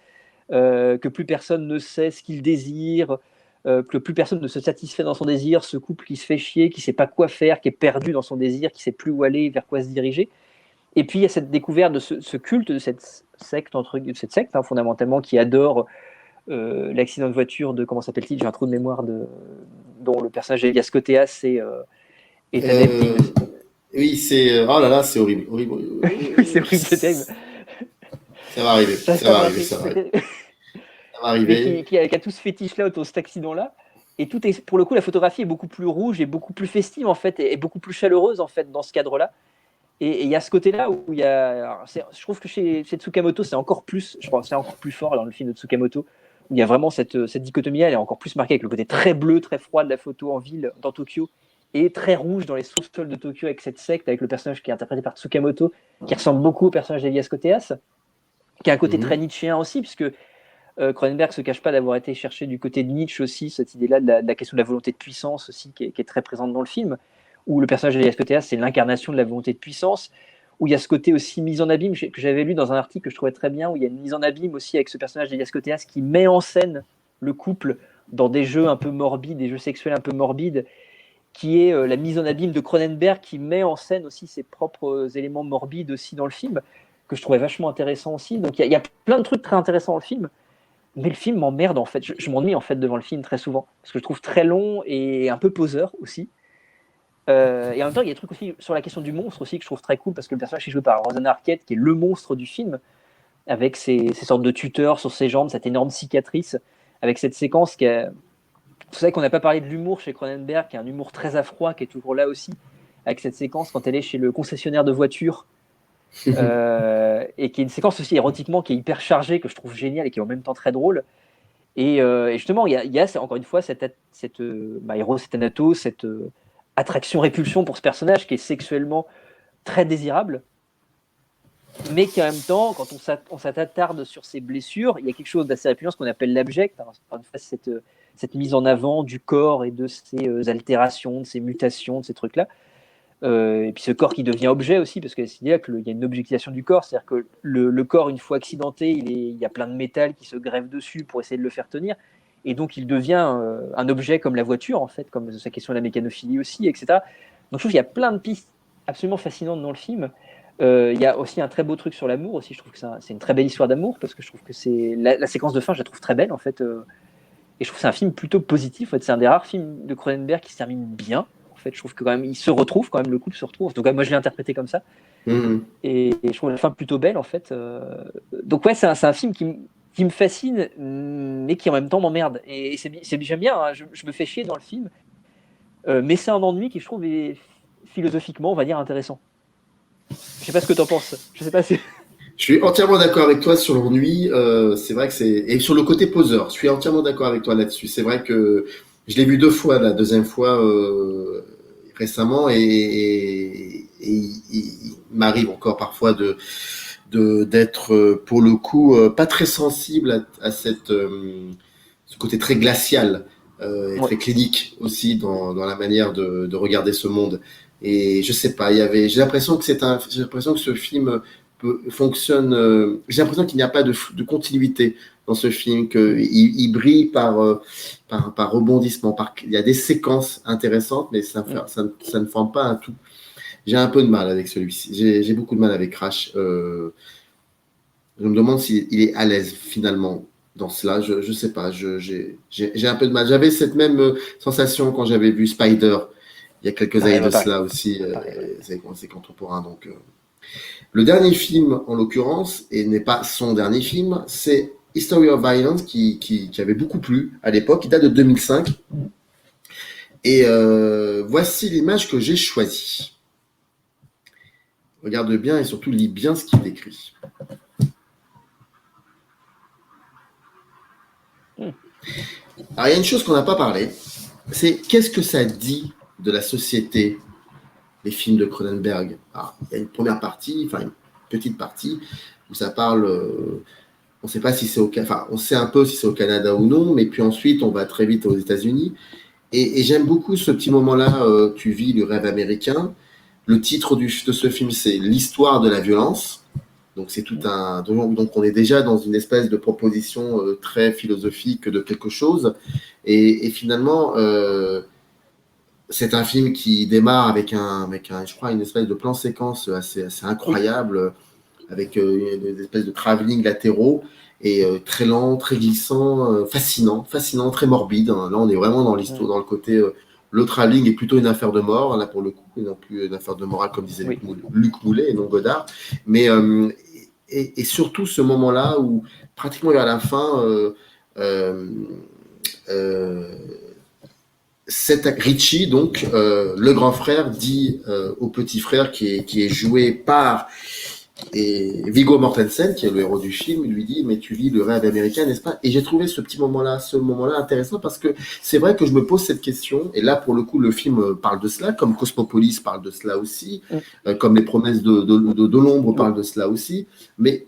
que plus personne ne sait ce qu'il désire, que plus personne ne se satisfait dans son désir, ce couple qui se fait chier, qui ne sait pas quoi faire, qui est perdu dans son désir, qui ne sait plus où aller, vers quoi se diriger. Et puis il y a cette découverte de ce culte de cette secte, fondamentalement, qui adore l'accident de voiture de, comment s'appelle-t-il, j'ai un trou de mémoire, dont le personnage d'Elias Koteas est adepte. Oui, c'est. Oh là là, c'est horrible. Horrible. Oui, c'est horrible, c'est terrible. Ça va arriver. Ça va arriver. Ça va arriver. Mais qui a tout ce fétiche-là autour de cet accident-là. Et tout est, pour le coup, la photographie est beaucoup plus rouge et beaucoup plus festive, en fait, et beaucoup plus chaleureuse, en fait, dans ce cadre-là. Et il y a ce côté-là où il y a. Alors, je trouve que chez Tsukamoto, c'est encore plus, je crois, c'est encore plus fort dans le film de Tsukamoto, où il y a vraiment cette dichotomie, elle est encore plus marquée avec le côté très bleu, très froid de la photo en ville, dans Tokyo, et très rouge dans les sous-sols de Tokyo avec cette secte, avec le personnage qui est interprété par Tsukamoto, qui ressemble beaucoup au personnage d'Elias Koteas, qui a un côté très nietzschéen aussi, puisque Cronenberg se cache pas d'avoir été chercher du côté de Nietzsche aussi, cette idée-là de la question de la volonté de puissance aussi, qui est très présente dans le film, où le personnage d'Elias Koteas, c'est l'incarnation de la volonté de puissance, où il y a ce côté aussi mise en abîme, que j'avais lu dans un article que je trouvais très bien, où il y a une mise en abîme aussi avec ce personnage d'Elias Koteas qui met en scène le couple dans des jeux un peu morbides, des jeux sexuels un peu morbides, qui est la mise en abîme de Cronenberg, qui met en scène aussi ses propres éléments morbides aussi dans le film, que je trouvais vachement intéressant aussi. Donc il y a plein de trucs très intéressants dans le film, mais le film m'emmerde en fait. Je m'ennuie en fait devant le film très souvent, parce que je trouve très long et un peu poseur aussi. Et en même temps, il y a des trucs aussi sur la question du monstre aussi que je trouve très cool, parce que le personnage est joué par Rosanna Arquette, qui est le monstre du film, avec ces sortes de tuteurs sur ses jambes, cette énorme cicatrice, avec cette séquence qui est... Vous savez qu'on n'a pas parlé de l'humour chez Cronenberg, qui est un humour très affroi, qui est toujours là aussi, avec cette séquence quand elle est chez le concessionnaire de voitures, et qui est une séquence aussi érotiquement qui est hyper chargée, que je trouve géniale et qui est en même temps très drôle. Et justement, il y a encore une fois cette Eros et Thanatos, cette attraction-répulsion pour ce personnage qui est sexuellement très désirable, mais qui en même temps, quand on s'attarde sur ses blessures, il y a quelque chose d'assez répugnant, ce qu'on appelle l'abject, hein, cette mise en avant du corps et de ses altérations, de ses mutations, de ces trucs-là. Et puis ce corps qui devient objet aussi, parce qu'il y a une objectisation du corps, c'est-à-dire que le corps, une fois accidenté, il y a plein de métal qui se grève dessus pour essayer de le faire tenir, et donc il devient un objet comme la voiture, en fait, comme sa question de la mécanophilie aussi, etc. Donc je trouve qu'il y a plein de pistes absolument fascinantes dans le film. Il y a aussi un très beau truc sur l'amour aussi, je trouve que c'est une très belle histoire d'amour, parce que je trouve que la séquence de fin, je la trouve très belle, en fait, et je trouve que c'est un film plutôt positif, en fait, c'est un des rares films de Cronenberg qui se termine bien. En fait, je trouve que quand même, il se retrouve, quand même, le couple se retrouve. Donc, moi, je l'ai interprété comme ça. Et je trouve la fin plutôt belle, en fait. Donc, ouais, c'est un film qui me fascine, mais qui en même temps m'emmerde. Et j'aime bien, hein, je me fais chier dans le film, mais c'est un ennui qui, je trouve, est philosophiquement, on va dire, intéressant. Je sais pas ce que tu en penses. Je sais pas si... Je suis entièrement d'accord avec toi sur l'ennui. C'est vrai que et sur le côté poseur. Je suis entièrement d'accord avec toi là-dessus. C'est vrai que je l'ai vu 2 fois, la deuxième fois récemment, et il m'arrive encore parfois d'être pour le coup pas très sensible à ce côté très glacial et très clinique aussi dans la manière de regarder ce monde. Et je sais pas, j'ai l'impression que ce film fonctionne. J'ai l'impression qu'il n'y a pas de continuité dans ce film, qu'il brille par rebondissement. Il y a des séquences intéressantes, mais ça ne forme pas un tout. J'ai un peu de mal avec celui-ci. J'ai beaucoup de mal avec Crash. Je me demande s'il est à l'aise finalement dans cela. Je sais pas. J'ai un peu de mal. J'avais cette même sensation quand j'avais vu Spider il y a quelques années de cela aussi. C'est contemporain, donc. Le dernier film, en l'occurrence, et n'est pas son dernier film, c'est History of Violence, qui avait beaucoup plu à l'époque, qui date de 2005. Et voici l'image que j'ai choisie. Regarde bien et surtout lis bien ce qu'il décrit. Alors, il y a une chose qu'on n'a pas parlé, c'est qu'est-ce que ça dit de la société, les films de Cronenberg. Alors, il y a une première partie, enfin une petite partie, où ça parle, on ne sait pas si c'est on sait un peu si c'est au Canada ou non, mais puis ensuite on va très vite aux États-Unis. Et j'aime beaucoup ce petit moment-là, tu vis le rêve américain. Le titre de ce film, c'est l'histoire de la violence. Donc c'est tout un, donc on est déjà dans une espèce de proposition très philosophique de quelque chose. Et finalement, c'est un film qui démarre je crois, une espèce de plan séquence assez Oui, incroyable, avec des espèces de travelling latéraux et très lent, très glissant, fascinant, très morbide, hein. Là, on est vraiment dans l'histoire, dans le côté. Le travelling est plutôt une affaire de mort, là pour le coup, et non plus une affaire de morale comme disait oui. Luc Moulet et non Godard. Mais et surtout ce moment-là où pratiquement vers la fin, euh, euh, Richie, donc le grand frère, dit au petit frère qui est joué par Viggo Mortensen, qui est le héros du film, il lui dit mais tu vis le rêve américain, n'est-ce pas? Et j'ai trouvé ce moment-là intéressant parce que c'est vrai que je me pose cette question et là pour le coup le film parle de cela, comme Cosmopolis parle de cela aussi, Mm. comme Les Promesses de l'ombre Oui. parlent de cela aussi, mais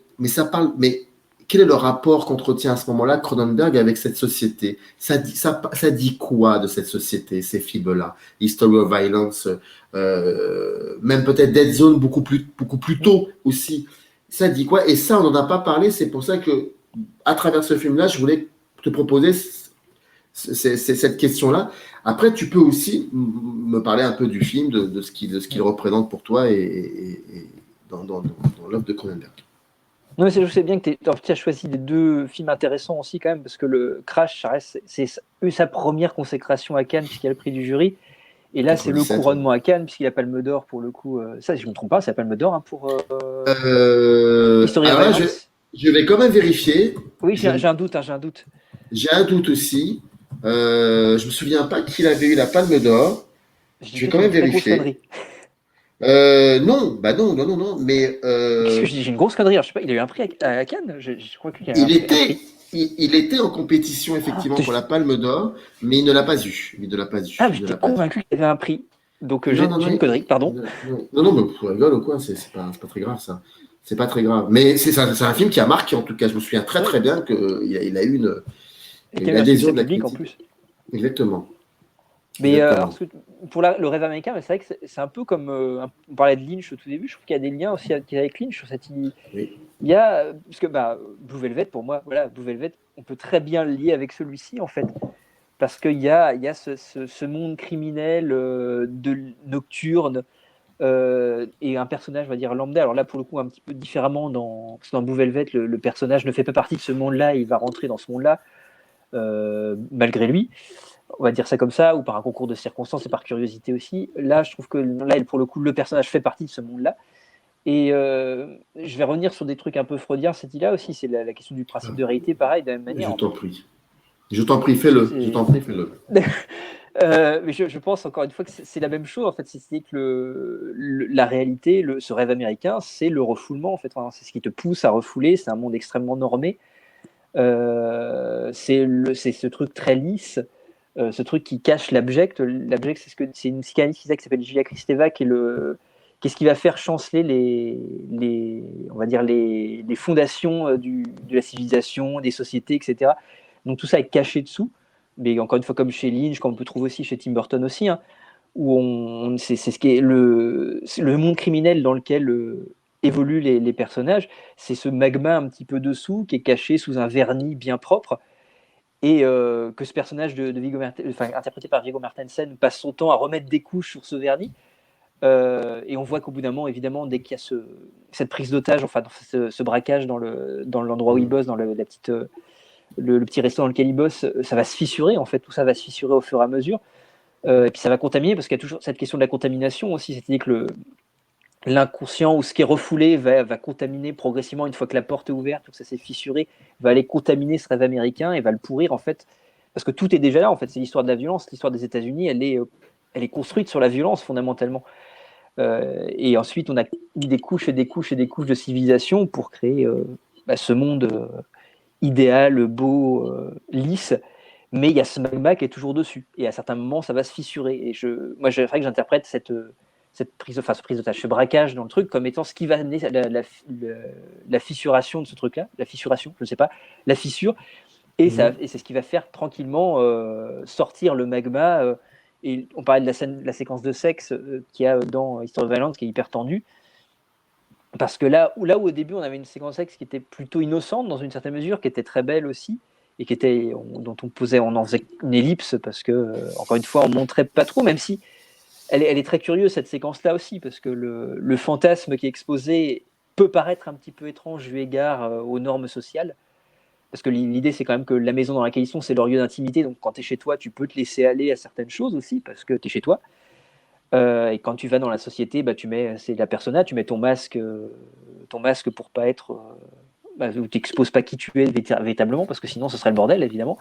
quel est le rapport qu'entretient à ce moment-là Cronenberg avec cette société? Ça dit quoi de cette société, ces films-là? History of Violence, même peut-être Dead Zone beaucoup plus tôt aussi. Ça dit quoi? Et ça, on n'en a pas parlé. C'est pour ça que, à travers ce film-là, je voulais te proposer cette question-là. Après, tu peux aussi me parler un peu du film, de ce qu'il représente pour toi et dans l'œuvre de Cronenberg. Non, mais je sais bien que tu as choisi des deux films intéressants aussi quand même, parce que le Crash, ça reste, c'est eu sa première consécration à Cannes, puisqu'il a le prix du jury. Et là, c'est le 97. couronnement à Cannes, puisqu'il a Palme d'Or pour le coup. Ça, si je ne me trompe pas, c'est la Palme d'Or hein, pour History of Alors là, Violence. je vais quand même vérifier. Oui, Je, j'ai un doute, j'ai un doute. j'ai un doute aussi. Je me souviens pas qu'il avait eu la Palme d'Or. Je dis Je vais quand peut-être une même très grosse vérifier. connerie. Non, bah non. Mais Qu'est-ce que je dis? J'ai une grosse connerie. Alors, je sais pas, il a eu un prix à Cannes. Je crois qu'il a eu il un était, prix. il était en compétition Ah, effectivement pour la Palme d'Or, mais il ne l'a pas eu. Il ne l'a pas eu. ah, Il ne j'étais l'a pas eu. convaincu qu'il avait un prix. Donc, Non, non, j'ai non, une connerie, pardon. non, mais pour rigole ou quoi, c'est pas très grave ça. C'est pas très grave. Mais c'est un film qui a marqué en tout cas. Je me souviens très Oui. très bien il a eu Et qu'il y une a eu un adhésion succès de la public en critique. plus. Exactement. Mais alors, Exactement. pour le rêve américain, c'est vrai que c'est un peu comme on parlait de Lynch au tout début. Je trouve qu'il y a des liens aussi avec Lynch sur cette idée. Oui. Il y a parce que bah, Blue Velvet pour moi, voilà, Blue Velvet, on peut très bien le lier avec celui-ci en fait, parce qu'il y a ce monde criminel nocturne et un personnage, on va dire lambda. Alors là, pour le coup, un petit peu différemment parce que dans Blue Velvet, le personnage ne fait pas partie de ce monde-là. Il va rentrer dans ce monde-là malgré lui, on va dire ça comme ça, ou par un concours de circonstances et par curiosité aussi. Là, je trouve que là, pour le coup, le personnage fait partie de ce monde-là. Et je vais revenir sur des trucs un peu freudiens, cette idée-là aussi, c'est la question du principe de réalité, pareil, de la même manière. Je En fait. t'en prie. Je t'en prie, fais-le. Je C'est... t'en prie, fais-le. Mais je pense encore une fois que c'est la même chose, en fait, c'est que la réalité, ce rêve américain, c'est le refoulement, en fait. Enfin, c'est ce qui te pousse à refouler, c'est un monde extrêmement normé. C'est ce truc très lisse, ce truc qui cache l'abject. L'abject, c'est une psychanalyste qui s'appelle Julia Kristeva qu'est-ce qui va faire chanceler on va dire les fondations de la civilisation, des sociétés, etc. Donc tout ça est caché dessous. Mais encore une fois, comme chez Lynch, comme on peut trouver aussi chez Tim Burton aussi, hein, où c'est ce qui est c'est le monde criminel dans lequel évoluent les personnages. C'est ce magma un petit peu dessous qui est caché sous un vernis bien propre et que ce personnage de interprété par Viggo Mortensen passe son temps à remettre des couches sur ce vernis. Et on voit qu'au bout d'un moment, évidemment, dès qu'il y a cette prise d'otage, enfin ce braquage dans l'endroit où il bosse, dans le petit restaurant dans lequel il bosse, ça va se fissurer. En fait, tout ça va se fissurer au fur et à mesure. Et puis ça va contaminer parce qu'il y a toujours cette question de la contamination aussi, c'est-à-dire que l'inconscient ou ce qui est refoulé va contaminer progressivement une fois que la porte est ouverte, que ça s'est fissuré, va aller contaminer ce rêve américain et va le pourrir en fait. Parce que tout est déjà là en fait, c'est l'histoire de la violence, l'histoire des États-Unis, elle est construite sur la violence fondamentalement. Et ensuite, on a mis des couches et des couches et des couches de civilisation pour créer ce monde idéal, beau, lisse. Mais il y a ce magma qui est toujours dessus. Et à certains moments, ça va se fissurer. Et moi, c'est vrai que j'interprète cette prise d'otage, ce braquage dans le truc, comme étant ce qui va amener la fissuration de ce truc-là, la fissuration, je ne sais pas, la fissure, et c'est ce qui va faire tranquillement sortir le magma. Et on parlait de la séquence de sexe qu'il y a dans History of Violence, qui est hyper tendue, parce que là où au début on avait une séquence de sexe qui était plutôt innocente dans une certaine mesure, qui était très belle aussi, et dont on en faisait une ellipse parce que, encore une fois, on montrait pas trop, même si elle est très curieuse cette séquence-là aussi, parce que le fantasme qui est exposé peut paraître un petit peu étrange eu égard aux normes sociales. Parce que l'idée, c'est quand même que la maison dans laquelle ils sont, c'est leur lieu d'intimité. Donc, quand tu es chez toi, tu peux te laisser aller à certaines choses aussi, parce que tu es chez toi. Et quand tu vas dans la société, bah, c'est la persona, tu mets ton masque pour pas être. Tu n'exposes pas qui tu es véritablement, parce que sinon, ce serait le bordel, évidemment.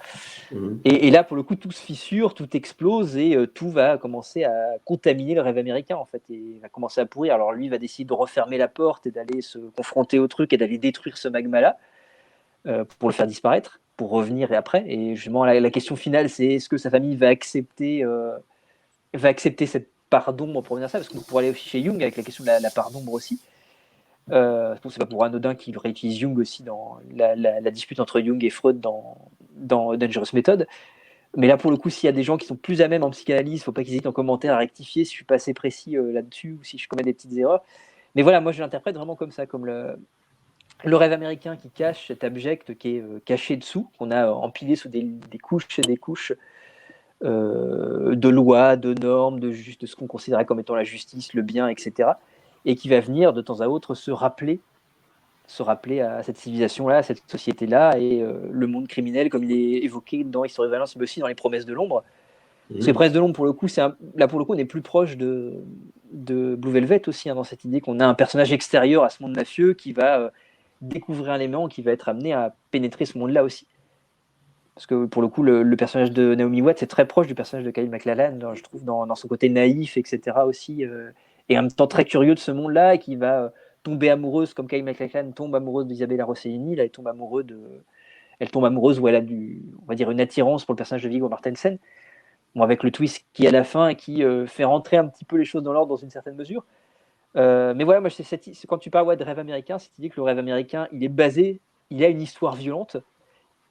Mhm. Et là, pour le coup, tout se fissure, tout explose, et tout va commencer à contaminer le rêve américain, en fait, et va commencer à pourrir. Alors, lui va décider de refermer la porte et d'aller se confronter au truc et d'aller détruire ce magma-là. Pour le faire disparaître, pour revenir et après. Et justement, la question finale, c'est est-ce que sa famille va accepter cette part d'ombre pour revenir à ça? Parce qu'on pourrait aller aussi chez Jung avec la question de la part d'ombre aussi. C'est pas pour anodin qu'il réutilise Jung aussi dans la dispute entre Jung et Freud dans Dangerous Method. Mais là, pour le coup, s'il y a des gens qui sont plus à même en psychanalyse, il ne faut pas qu'ils hésitent en commentaire à rectifier si je suis pas assez précis là-dessus ou si je commets des petites erreurs. Mais voilà, moi je l'interprète vraiment comme ça, comme le rêve américain qui cache cet abject qui est caché dessous, qu'on a empilé sous des couches et des couches de lois, de normes, de ce qu'on considérait comme étant la justice, le bien, etc. Et qui va venir de temps à autre se rappeler à cette civilisation-là, à cette société-là, et le monde criminel, comme il est évoqué dans History of Violence, mais aussi dans Les Promesses de l'ombre. Parce que Les Promesses de l'ombre, pour le coup, là, pour le coup, on est plus proche de Blue Velvet aussi, dans cette idée qu'on a un personnage extérieur à ce monde mafieux qui va découvrir un élément qui va être amené à pénétrer ce monde-là aussi. Parce que pour le coup, le personnage de Naomi Watts est très proche du personnage de Kyle MacLachlan, je trouve, dans son côté naïf, etc. aussi, et en même temps très curieux de ce monde-là, et qui va tomber amoureuse, comme Kyle MacLachlan tombe amoureuse d'Isabella Rossellini. Là, elle tombe amoureuse où elle a on va dire, une attirance pour le personnage de Viggo Mortensen. Bon, avec le twist qui est à la fin et qui fait rentrer un petit peu les choses dans l'ordre dans une certaine mesure. Mais voilà, moi, quand tu parles de rêve américain, cette idée que le rêve américain, il a une histoire violente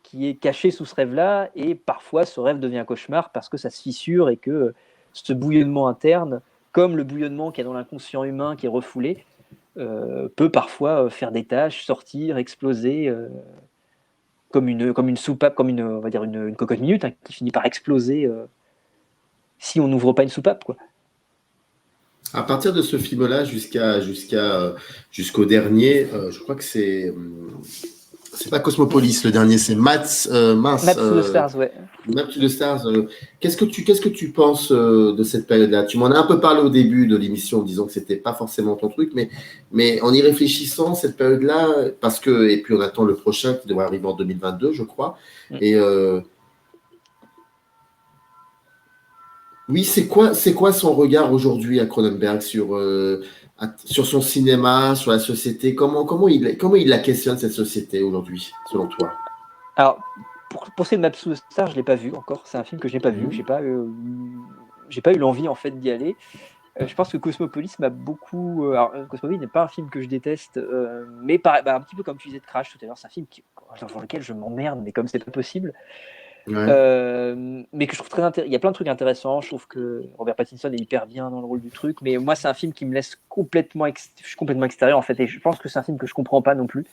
qui est cachée sous ce rêve-là, et parfois ce rêve devient un cauchemar parce que ça se fissure et que ce bouillonnement interne, comme le bouillonnement qu'il y a dans l'inconscient humain qui est refoulé, peut parfois faire des taches, sortir, exploser, comme une soupape, on va dire une cocotte minute, hein, qui finit par exploser si on n'ouvre pas une soupape, quoi. À partir de ce film-là jusqu'au dernier, je crois que c'est pas Cosmopolis le dernier, c'est Map to the Stars, ouais. Map to the Stars. Qu'est-ce que tu penses de cette période-là? Tu m'en as un peu parlé au début de l'émission, disons que c'était pas forcément ton truc, mais en y réfléchissant, cette période-là, et puis on attend le prochain qui devrait arriver en 2022, je crois. Et oui, c'est quoi son regard aujourd'hui à Cronenberg sur son cinéma, sur la société? Comment il la questionne, cette société aujourd'hui, selon toi? Alors, pour ces Maps to the Stars, je l'ai pas vu encore. C'est un film que je n'ai pas vu. J'ai pas eu l'envie en fait d'y aller. Je pense que Cosmopolis m'a beaucoup. Alors, Cosmopolis n'est pas un film que je déteste, mais un petit peu comme tu disais de Crash tout à l'heure, c'est un film dans lequel je m'emmerde, mais comme c'est pas possible. Ouais. Mais que je trouve très intéressant. Il y a plein de trucs intéressants. Je trouve que Robert Pattinson est hyper bien dans le rôle du truc, mais moi, c'est un film qui me laisse complètement. Je suis complètement extérieur en fait, et je pense que c'est un film que je comprends pas non plus,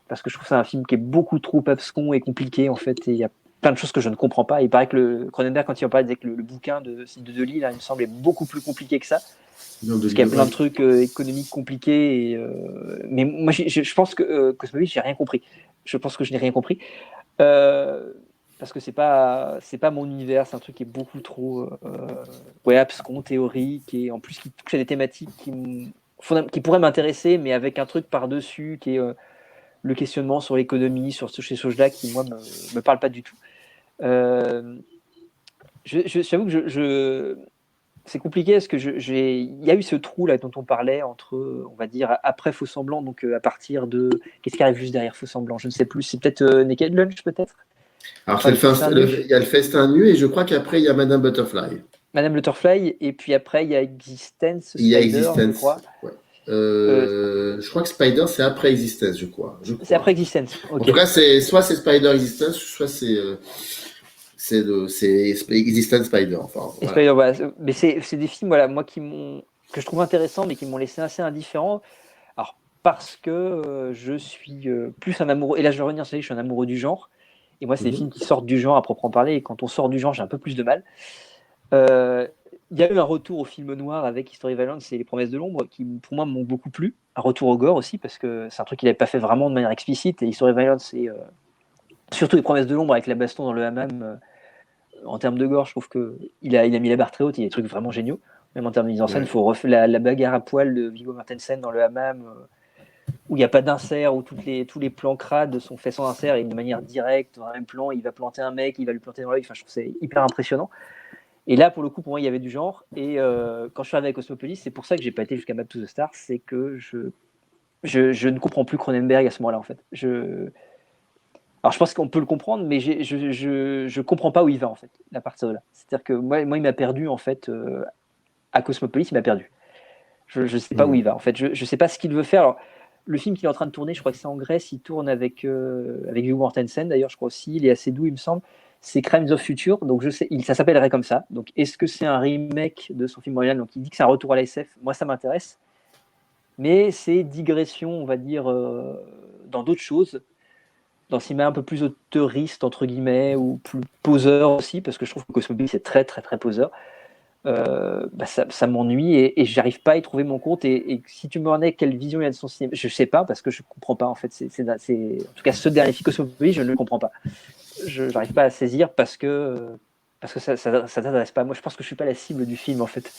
parce que je trouve que c'est un film qui est beaucoup trop abscon et compliqué en fait, et il y a plein de choses que je ne comprends pas. Il paraît que le Cronenberg, quand il en parlait, disait que le bouquin de Dely, là, il me semblait beaucoup plus compliqué que ça. Parce qu'il y a plein de trucs économiques compliqués. Mais moi, je pense que Cosmopolis, j'ai rien compris. Je pense que je n'ai rien compris. Parce que c'est pas mon univers. C'est un truc qui est beaucoup trop abscon, théorique, et en plus qui touche à des thématiques qui pourraient m'intéresser, mais avec un truc par-dessus qui est le questionnement sur l'économie, sur ces choses-là qui, moi, me parlent pas du tout. J'avoue que c'est compliqué parce que il y a eu ce trou là dont on parlait entre, on va dire, après Faux Semblant, donc à partir de. Qu'est-ce qui arrive juste derrière Faux Semblant? Je ne sais plus. C'est peut-être Naked Lunch, peut-être? Alors, il y a le Festin nu, et je crois qu'après, il y a Madame Butterfly. Madame Butterfly, et puis après, il y a Existence, Il y a Spider, Existence, je crois. Ouais. Je crois que Spider, c'est après Existence, je crois. C'est après Existence. Okay. En tout cas, soit c'est Spider Existence, soit c'est Existence Spider. Enfin, voilà. Spider, voilà. Mais c'est des films, voilà, moi, que je trouve intéressants, mais qui m'ont laissé assez indifférent. Alors, parce que je suis plus un amoureux, et là je vais revenir sur je suis un amoureux du genre, Et moi, c'est des Mhm. films qui sortent du genre à proprement parler. Et quand on sort du genre, j'ai un peu plus de mal. Il y a eu un retour au film noir avec History Violence et Les Promesses de l'Ombre qui, pour moi, m'ont beaucoup plu. Un retour au gore aussi, parce que c'est un truc qu'il n'avait pas fait vraiment de manière explicite. Et History Violence, et surtout Les Promesses de l'Ombre avec la baston dans le hammam, en termes de gore, je trouve qu'il a mis la barre très haute. Il y a des trucs vraiment géniaux. Même en termes de mise en scène, Ouais. faut la bagarre à poil de Viggo Mortensen dans le hammam, où il n'y a pas d'insert, où tous les plans crades sont faits sans insert et de manière directe. Dans un même plan, il va planter un mec, il va lui planter dans l'œil. Enfin, je trouve que c'est hyper impressionnant. Et là, pour le coup, pour moi, il y avait du genre. Et quand je suis arrivé à Cosmopolis, c'est pour ça que j'ai pas été jusqu'à Map to the Stars, c'est que je ne comprends plus Cronenberg à ce moment-là, en fait. Alors, je pense qu'on peut le comprendre, mais je comprends pas où il va, en fait, à partir de là. C'est-à-dire que moi, il m'a perdu, en fait, à Cosmopolis, il m'a perdu. Je sais pas où il Mhm. va, en fait. Je sais pas ce qu'il veut faire. Alors, le film qu'il est en train de tourner, je crois que c'est en Grèce, il tourne avec Viggo Mortensen, d'ailleurs, je crois aussi. Il est assez doux, il me semble. C'est Crimes of Future, donc je sais, ça s'appellerait comme ça. Donc, est-ce que c'est un remake de son film original? Donc, il dit que c'est un retour à la SF. Moi, ça m'intéresse. Mais c'est digression, on va dire, dans d'autres choses, dans le cinéma un peu plus auteuriste, entre guillemets, ou plus poseur aussi, parce que je trouve que Cosmopolis c'est très, très, très poseur. Ça m'ennuie et j'arrive pas à y trouver mon compte. Et si tu me demandais quelle vision il y a de son cinéma, je sais pas, parce que je comprends pas, en fait. En tout cas, ce dernier film Cosmopolis, je ne le comprends pas. Je n'arrive pas à saisir parce que ça t'intéresse pas. Moi, je pense que je suis pas la cible du film, en fait.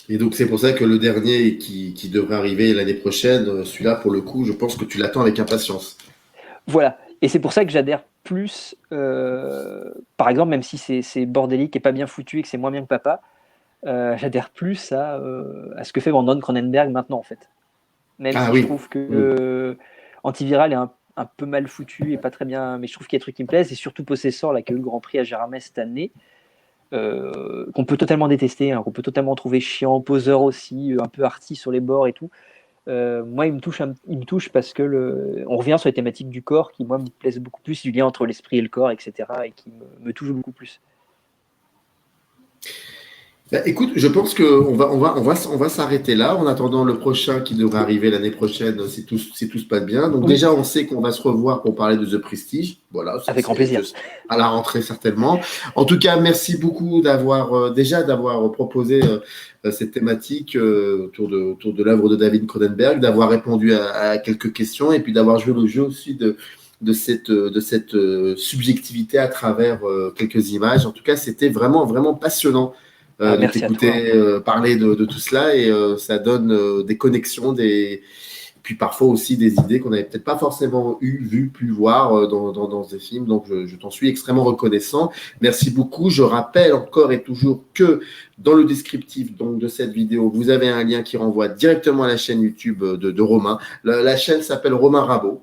Et donc, c'est pour ça que le dernier qui devrait arriver l'année prochaine, celui-là, pour le coup, je pense que tu l'attends avec impatience. Voilà. Et c'est pour ça que j'adhère plus, par exemple, même si c'est bordélique et pas bien foutu et que c'est moins bien que Papa, j'adhère plus à ce que fait Brandon Cronenberg maintenant, en fait. Même Ah si je oui. trouve que Mhm. Antiviral est un peu mal foutu et pas très bien, mais je trouve qu'il y a des trucs qui me plaisent, et surtout Possessor, là, qui a eu le Grand Prix à Gérardmer cette année, qu'on peut totalement détester, hein, qu'on peut totalement trouver chiant, poseur aussi, un peu arty sur les bords et tout. Moi, il me touche parce que on revient sur les thématiques du corps qui, moi, me plaisent beaucoup plus, du lien entre l'esprit et le corps, etc., et qui me touche beaucoup plus. Bah, écoute, je pense qu'on va s'arrêter là en attendant le prochain qui devrait arriver l'année prochaine si tout se passe bien. Donc Oui, déjà, on sait qu'on va se revoir pour parler de The Prestige. Voilà, ça avec grand c'est plaisir. à la rentrée certainement. En tout cas, merci beaucoup d'avoir proposé cette thématique autour de l'œuvre de David Cronenberg, d'avoir répondu à quelques questions et puis d'avoir joué le jeu aussi de cette subjectivité à travers quelques images. En tout cas, c'était vraiment, vraiment passionnant Ah, de merci à toi. t'écouter parler de tout cela et ça donne des connexions, puis parfois aussi des idées qu'on n'avait peut-être pas forcément pu voir dans ces films. Donc, je t'en suis extrêmement reconnaissant. Merci beaucoup. Je rappelle encore et toujours que dans le descriptif donc, de cette vidéo, vous avez un lien qui renvoie directement à la chaîne YouTube de Romain. La chaîne s'appelle Romain Rabot,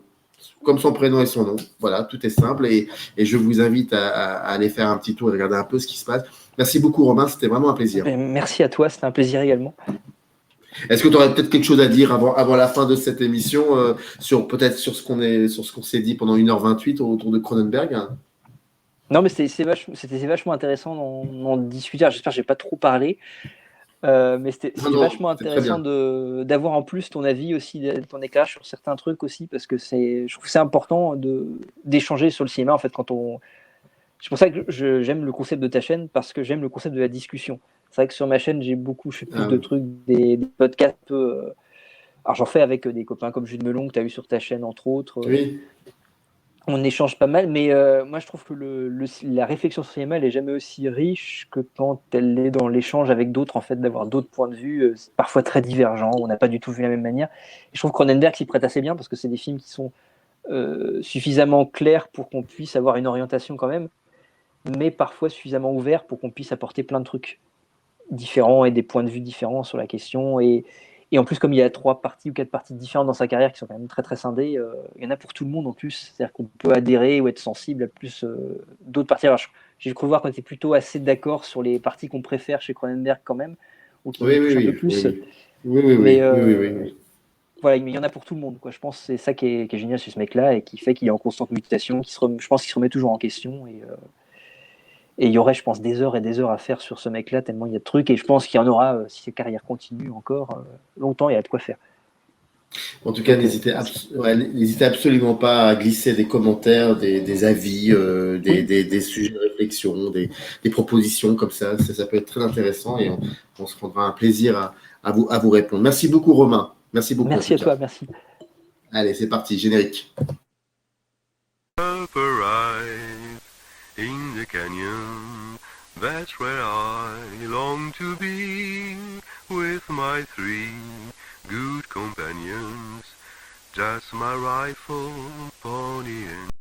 comme son prénom et son nom. Voilà, tout est simple et je vous invite à aller faire un petit tour et regarder un peu ce qui se passe. Merci beaucoup Romain, c'était vraiment un plaisir. Merci à toi, c'était un plaisir également. Est-ce que tu aurais peut-être quelque chose à dire avant la fin de cette émission peut-être sur ce qu'on s'est dit pendant 1h28 autour de Cronenberg? Non, mais c'était vachement intéressant d'en discuter. Alors, j'espère que j'ai pas trop parlé, mais Non, c'était non, vachement c'est très intéressant bien. d'avoir en plus ton avis aussi, ton éclairage sur certains trucs aussi, parce que je trouve que c'est important d'échanger sur le cinéma en fait c'est pour ça que j'aime le concept de ta chaîne, parce que j'aime le concept de la discussion. C'est vrai que sur ma chaîne, je fais plus Ah de oui. trucs, des podcasts un peu. Alors j'en fais avec des copains comme Jules Melon que tu as eu sur ta chaîne entre autres. Oui. On échange pas mal, mais moi je trouve que la réflexion sur le cinéma, elle est jamais aussi riche que quand elle est dans l'échange avec d'autres, en fait, d'avoir d'autres points de vue, parfois très divergents, on n'a pas du tout vu la même manière. Et je trouve que Cronenberg s'y prête assez bien parce que c'est des films qui sont suffisamment clairs pour qu'on puisse avoir une orientation quand même, mais parfois suffisamment ouverts pour qu'on puisse apporter plein de trucs différents et des points de vue différents sur la question. Et en plus, comme il y a 3 parties ou 4 parties différentes dans sa carrière qui sont quand même très très scindées, il y en a pour tout le monde en plus. C'est-à-dire qu'on peut adhérer ou être sensible à plus d'autres parties. Alors, j'ai cru voir qu'on était plutôt assez d'accord sur les parties qu'on préfère chez Cronenberg quand même, ou qui nous Oui, oui, touchent un peu oui, oui, plus. oui. Oui, oui, Mais oui, oui, oui, oui, oui. voilà, mais il y en a pour tout le monde, quoi. Je pense que c'est ça qui est génial chez ce mec-là et qui fait qu'il est en constante mutation, je pense qu'il se remet toujours en question. Et il y aurait, je pense, des heures et des heures à faire sur ce mec-là, tellement il y a de trucs. Et je pense qu'il y en aura, si sa carrière continue encore, longtemps, il y a de quoi faire. En tout cas, Donc, n'hésitez absolument pas à glisser des commentaires, des avis, oui, des sujets de réflexion, des propositions comme ça peut être très intéressant et on se prendra un plaisir à vous répondre. Merci beaucoup, Romain. Merci beaucoup en merci tout à cas. toi, merci. Allez, c'est parti, générique. Up arrive in the canyon, that's where I long to be, with my three good companions, just my rifle, pony and